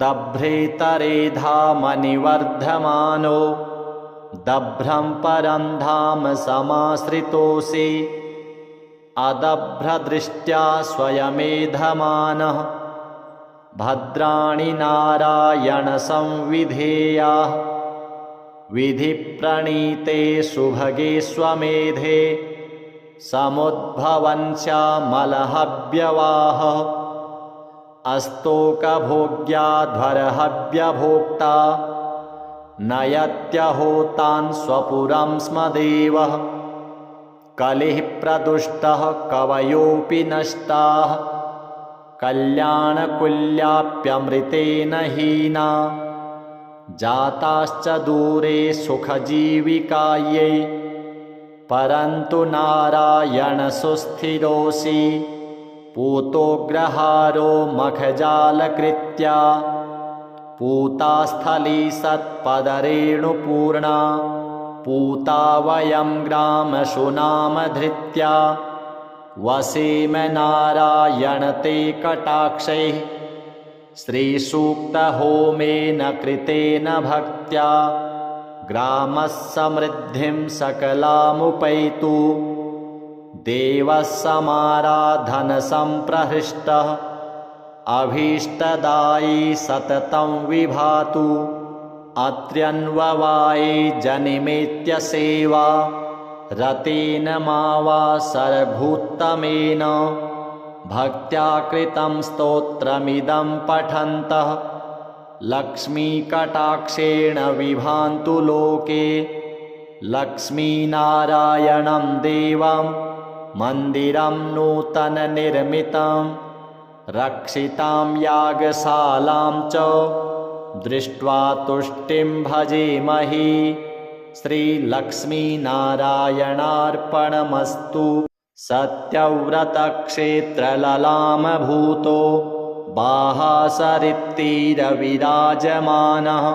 S1: दभ्रेतरेधामनिवर्धमानो दभ्रं परं धाम समाश्रितोऽसि अदभ्रदृष्ट्या स्वयमेधमानः भद्राणि नारायणसंविधेयाः विधिप्रणीते सुभगे स्वमेधे समुद्भवन्स्यामलहव्यवाहः अस्तोकभोग्याध्वरहव्यभोक्ता नयत्यहोतान् स्वपुरं स्म देवः कलिः प्रदुष्टः कवयोऽपि नष्टाः कल्याणकुल्याप्यमृतेन हीना जाताश्च दूरे सुखजीविकायै परन्तु नारायणसुस्थिरोऽसि पूतोऽग्रहारो मखजालकृत्या पूतास्थली सत्पदरेणुपूर्णा पूता वयं ग्रामशुनामधृत्या वसेम नारायण ते कटाक्षैः श्रीसूक्तहोमेन कृतेन भक्त्या ग्रामः समृद्धिं सकलामुपैतु देवः समाराधनसम्प्रहृष्टः अभीष्टदायी सततं विभातु अत्र्यन्ववाये जनिमेत्य सेवा रतेन मा वा सरभूत्तमेन भक्त्या कृतं स्तोत्रमिदं पठन्तः लक्ष्मीकटाक्षेण विभान्तु लोके लक्ष्मीनारायणं देवं मन्दिरं नूतननिर्मितं रक्षितां यागशालां च दृष्ट्वा तुष्टिं भजेमहि श्रीलक्ष्मीनारायणार्पणमस्तु सत्यव्रतक्षेत्रललामभूतो बाहासरित्तीरविराजमानः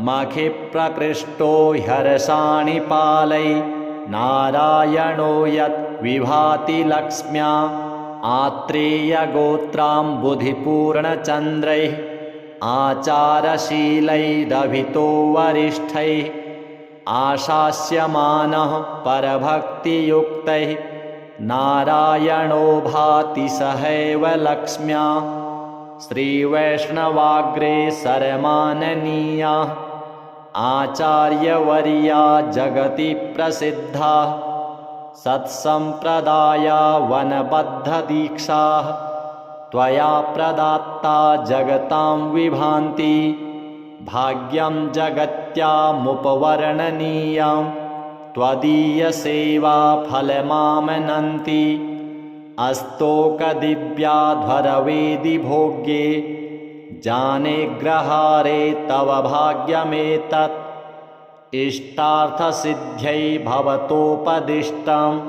S1: मखिप्रकृष्टो ह्यरसाणिपालै नारायणो यत् विभाति लक्ष्म्या आत्रेयगोत्राम्बुधिपूर्णचन्द्रैः आचारशीलैरभितो वरिष्ठैः आशास्यमानः परभक्तियुक्तैः नारायणो भाति सहैव लक्ष्म्या श्रीवैष्णवाग्रे सरमाननीयाः आचार्यवर्या जगति प्रसिद्धाः सत्सम्प्रदाया वनबद्धदीक्षाः त्वया प्रदत्ता जगतां विभान्ति भाग्यं जगत्यामुपवर्णनीयं त्वदीयसेवा फलमामनन्ति अस्तोकदिव्याध्वरवेदि भोग्ये जाने ग्रहारे तव भाग्यमेतत् इष्टार्थसिद्ध्यै भवतोपदिष्टम्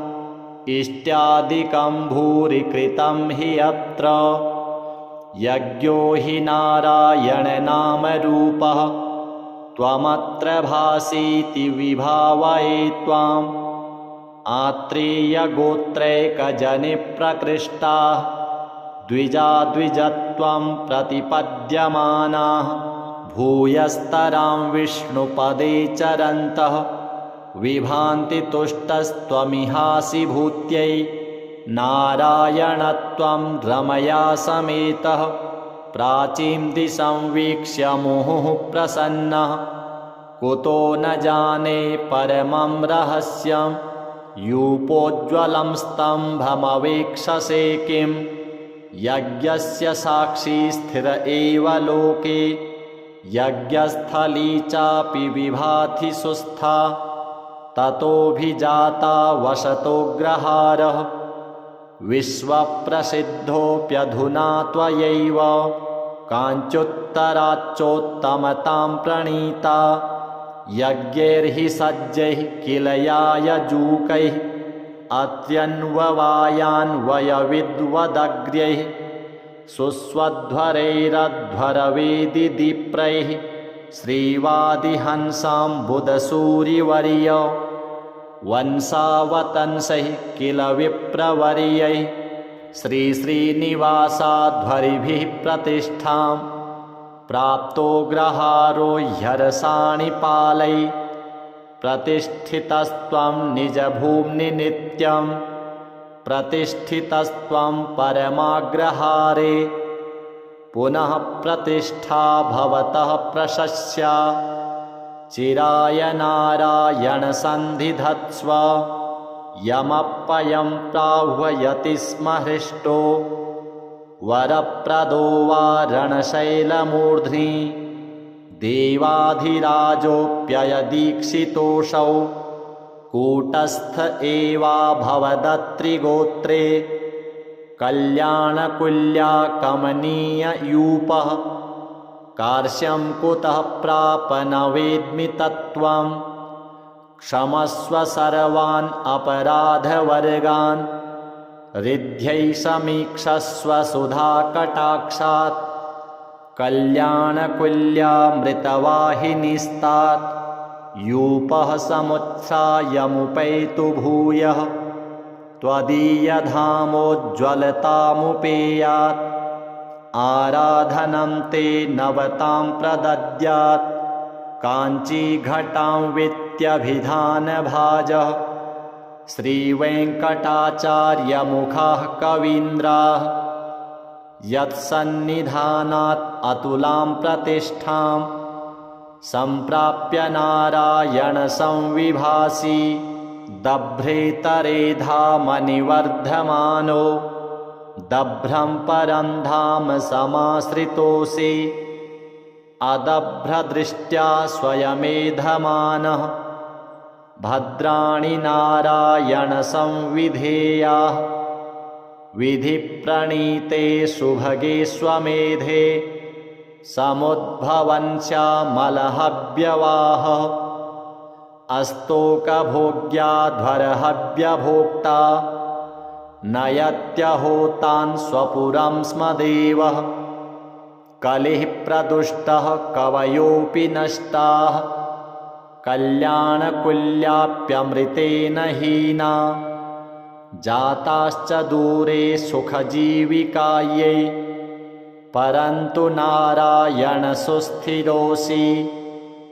S1: इष्ट्यादिकं भूरि कृतं हि अत्र यज्ञो हि नारायणनामरूपः त्वमत्र भासीति विभावये त्वाम् आत्रेयगोत्रैकजनिप्रकृष्टाः द्विजत्वं प्रतिपद्यमानाः भूयस्तरां विष्णुपदे चरन्तः विभान्ति तुष्टस्त्वमिहासि भूत्यै नारायणत्वं रमया समेतः प्राचीं दिशं वीक्ष्य मुहुः प्रसन्नः कुतो न जाने परमं रहस्यं यूपोज्ज्वलं स्तम्भमवेक्षसे किं यज्ञस्य साक्षी स्थिर एव लोके यज्ञस्थली चापि विभाति सुस्था ततोऽभिजाता वसतोऽग्रहारः विश्वप्रसिद्धोऽप्यधुना त्वयैव काञ्चुत्तराच्चोत्तमतां प्रणीता यज्ञैर्हि सज्जैः किल यायजूकैः अत्यन्ववायान्वयविद्वदग्र्यैः सुस्वध्वरैरध्वरवेदिदीप्रैः श्रीवादिहंसाम्बुधसूरिवर्य वंशावतंसैः किल विप्रवर्यैः श्रीश्रीनिवासाध्वरिभिः प्रतिष्ठां प्राप्तो ग्रहारो ह्यरसाणिपालैः प्रतिष्ठितस्त्वं निजभूम्नि नित्यं प्रतिष्ठितस्त्वं परमाग्रहारे पुनः प्रतिष्ठा भवतः प्रशस्या चिराय नारायण सन्धिधत्स्व यमप्पयं प्राह्वयति स्म हृष्टो वरप्रदो वा रणशैलमूर्ध्नि देवाधिराजोऽप्ययदीक्षितोऽसौ कूटस्थ एवा भवदत्रिगोत्रे कल्याणकुल्या कमनीययूपः कार्श्यं कुतः प्राप न वेद्मि तत्त्वं क्षमस्व सर्वान् अपराधवर्गान् रिद्ध्यै समीक्षस्व सुधाकटाक्षात् कल्याणकुल्यामृतवाहिनीस्तात् यूपः समुत्सायमुपैतु भूयः त्वदीयधामोज्ज्वलतामुपेयात् आराधनं ते नवतां प्रदद्यात् काञ्चीघटां वित्यभिधानभाजः श्रीवेङ्कटाचार्यमुखाः कवीन्द्राः यत्सन्निधानात् अतुलां प्रतिष्ठां सम्प्राप्य नारायण संविभासि दभ्रेतरेधामनिवर्धमानो दभ्रं परं धाम समाश्रितोऽसि अदभ्रदृष्ट्या स्वयमेधमानः भद्राणि नारायण संविधेयाः विधिप्रणीते सुभगे स्वमेधे समुद्भवन्स्यामलहव्यवाहः अस्तोकभोग्याध्वरहव्यभोक्ता नयत्यहोतान् स्वपुरं स्म देवः कलिः प्रदुष्टः कवयोऽपि नष्टाः कल्याणकुल्याप्यमृतेन हीना जाताश्च दूरे सुखजीविकायै परन्तु नारायण सुस्थिरोऽसि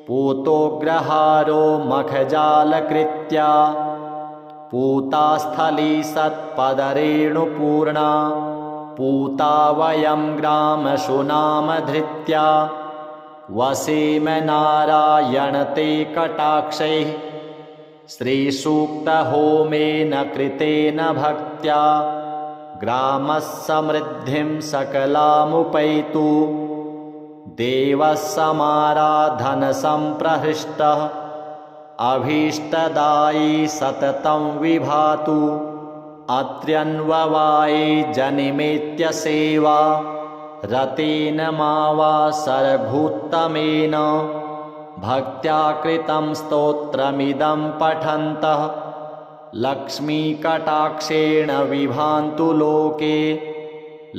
S1: पूतोऽग्रहारो मखजालकृत्या पूता स्थली सत्पदरेणुपूर्णा पूता वयं ग्रामशुनामधृत्या वसेम नारायण ते कटाक्षैः श्रीसूक्तहोमेन कृतेन भक्त्या ग्रामः समृद्धिं सकलामुपैतु देवः समाराधनसम्प्रहृष्टः अभीष्टदायी सततं विभातु अत्र्यन्ववाये जनिमेत्य सेवा रतेन मावा सरभूत्तमेन भक्त्या कृतं स्तोत्रमिदं पठन्तः लक्ष्मीकटाक्षेण विभान्तु लोके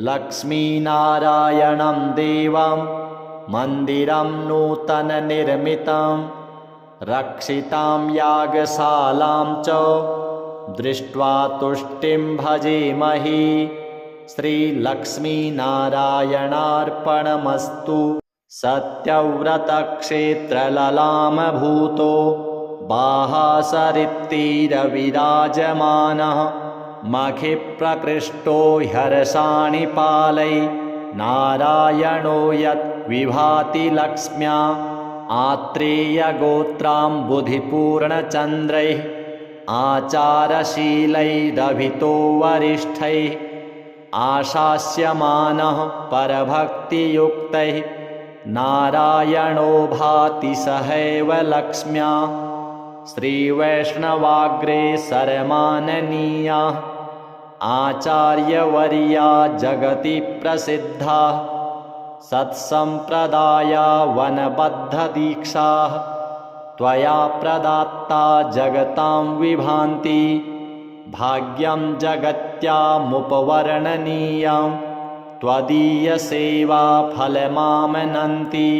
S1: लक्ष्मीनारायणं देवं मन्दिरं नूतननिर्मितं रक्षितां यागशालां च दृष्ट्वा तुष्टिं भजेमहि श्रीलक्ष्मीनारायणार्पणमस्तु। सत्यव्रतक्षेत्रललामभूतो बाहासरित्तीरविराजमानः मखिप्रकृष्टो ह्यर्षाणि पालै नारायणो यत् विभाति लक्ष्म्या आत्रेयगोत्राम्बुधिपूर्णचन्द्रैः आचारशीलैरभितो वरिष्ठैः आशास्यमानः परभक्तियुक्तैः नारायणो भाति सहैव लक्ष्म्या श्रीवैष्णवाग्रे सरमाननीया आचार्यवर्या जगति प्रसिद्धा सत्सम्प्रदाया वनबद्धदीक्षाः त्वया प्रदात्ता जगतां विभान्ति भाग्यं जगत्यामुपवर्णनीयं त्वदीयसेवा फलमामनन्ति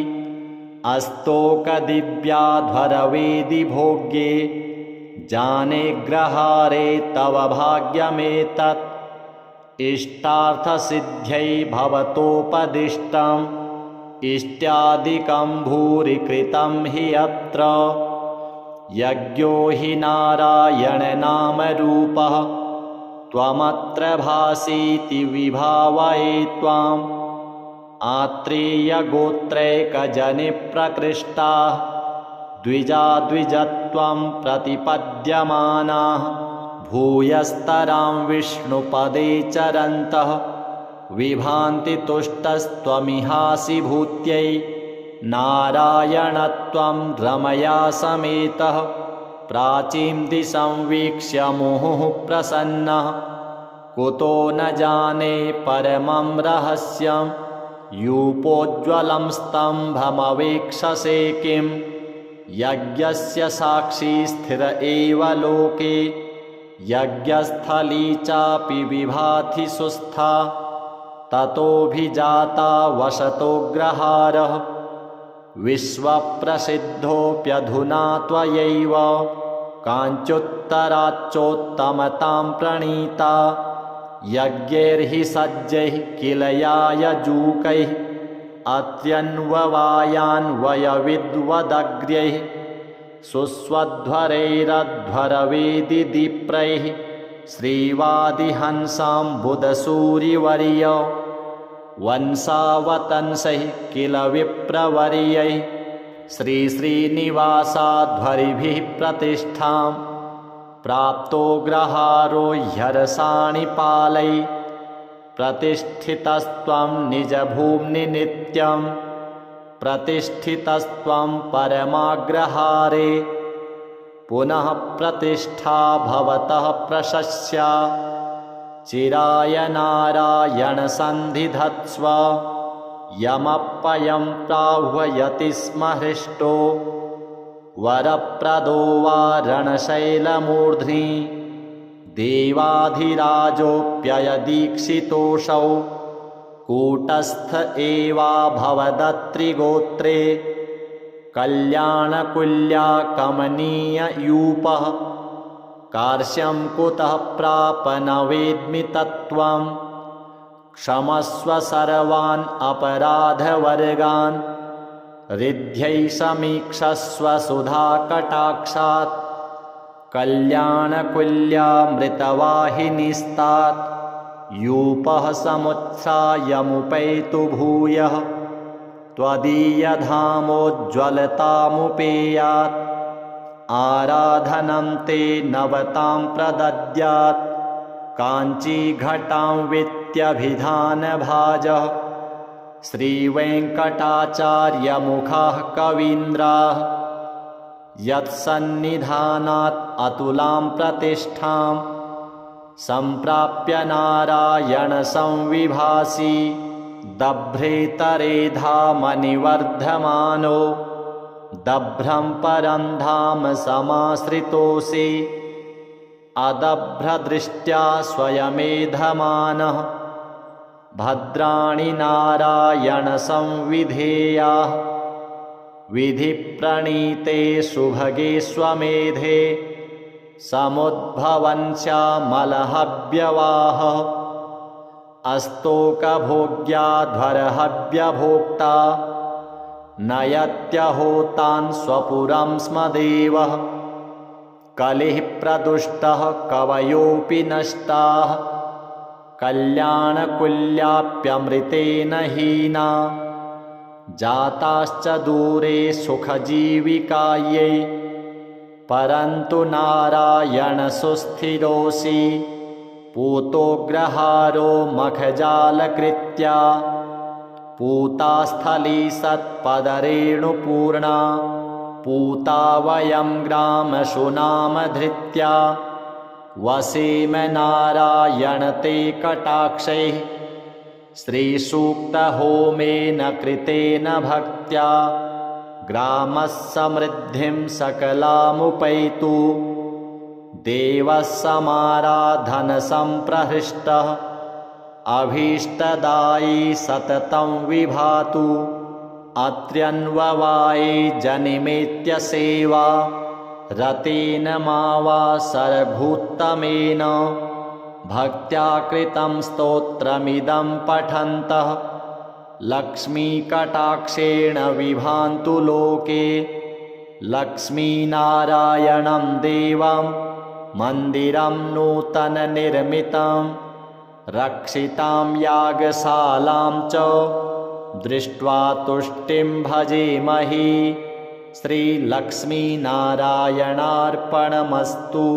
S1: अस्तोकदिव्याध्वरवेदि भोग्ये जाने ग्रहारे तव भाग्यमेतत् इष्टार्थसिद्ध्यै भवतोपदिष्टम् इष्ट्यादिकं भूरि कृतं हि अत्र यज्ञो हि नारायणनामरूपः त्वमत्र भासीति विभावये त्वाम् आत्रेयगोत्रैकजनिप्रकृष्टाः द्विजाद्विजत्वं प्रतिपद्यमानाः भूयस्तरां विष्णुपदे चरन्तः विभान्ति तुष्टस्त्वमिहासि भूत्यै नारायणत्वं रमया समेतः प्राचीं दिशं वीक्ष्य मुहुः प्रसन्नः कुतो न जाने परमं रहस्यं यूपोज्ज्वलं स्तम्भमवेक्षसे किं यज्ञस्य साक्षी स्थिर एव लोके यज्ञस्थली चापि विभाति सुस्था ततोऽभिजाता वसतोऽग्रहारः विश्वप्रसिद्धोऽप्यधुना त्वयैव काञ्चुत्तराच्चोत्तमतां प्रणीता यज्ञैर्हि सज्जैः किल यायजूकैः अत्यन्ववायान्वयविद्वदग्र्यैः सुस्वध्वरैरध्वरवेदिदीप्रैः श्रीवादिहंसाम्बुदसूरिवर्य वंशावतंसैः किल विप्रवर्यैः श्रीश्रीनिवासाध्वरिभिः प्रतिष्ठां प्राप्तो ग्रहारो ह्यर्षाणि पालै प्रतिष्ठितस्त्वं निजभूम्नि नित्यं प्रतिष्ठितस्त्वं परमाग्रहारे पुनः प्रतिष्ठा भवतः प्रशस्या चिराय नारायण सन्धिधत्स्व यमप्पयं प्राह्वयति स्म हृष्टो वरप्रदो वा रणशैलमूर्ध्नि देवाधिराजोऽप्ययदीक्षितोऽसौ कूटस्थ एवा भवदत्रिगोत्रे कल्याणकुल्या कमनीययूपः कार्श्यं कुतः प्राप न वेद्मि तत्त्वं क्षमस्व सर्वान् अपराधवर्गान् रिद्ध्यै समीक्षस्व सुधाकटाक्षात् कल्याणकुल्यामृतवाहिनीस्तात् यूपः समुत्सायमुपैतु भूयः त्वदीयधामोज्ज्वलतामुपेयात् आराधनं ते नवतां प्रदद्यात् काञ्चीघटां वित्यभिधानभाजः श्रीवेङ्कटाचार्यमुखाः कवीन्द्राः यत्सन्निधानात् अतुलां प्रतिष्ठां सम्प्राप्य नारायणसंविभासि दभ्रेतरेधामनिवर्धमानो दभ्रं परं धाम समाश्रितोऽसि अदभ्रदृष्ट्या स्वयमेधमानः भद्राणि नारायणसंविधेयाः विधिप्रणीते सुभगे स्वमेधे समुद्भवन्स्यामलहव्यवाहः अस्तोकभोग्याध्वरहव्यभोक्ता नयत्यहोतान् स्वपुरं स्म देवः कलिः प्रदुष्टः कवयोऽपि नष्टाः कल्याणकुल्याप्यमृतेन हीना जाताश्च दूरे सुखजीविकायै परन्तु नारायणसुस्थिरोऽसि पूतोग्रहारो मखजालकृत्या पूतास्थली सत्पदरेणुपूर्णा पूता वयं ग्रामशुनामधृत्या वसेम नारायण ते कटाक्षैः श्रीसूक्तहोमेन कृतेन भक्त्या ग्रामः समृद्धिं सकलामुपैतु देवः समाराधनसम्प्रहृष्टः अभीष्टदायी सततं विभातु अत्र्यन्ववाये जनिमेत्य सेवा रतेन मा वा सरभूत्तमेन भक्त्या कृतं स्तोत्रमिदं पठन्तः लक्ष्मीकटाक्षेण विभान्तु लोके लक्ष्मीनारायणं देवं मन्दिरं नूतननिर्मितं रक्षितां यागशालां च दृष्ट्वा तुष्टिं भजेमहि श्रीलक्ष्मीनारायणार्पणमस्तु।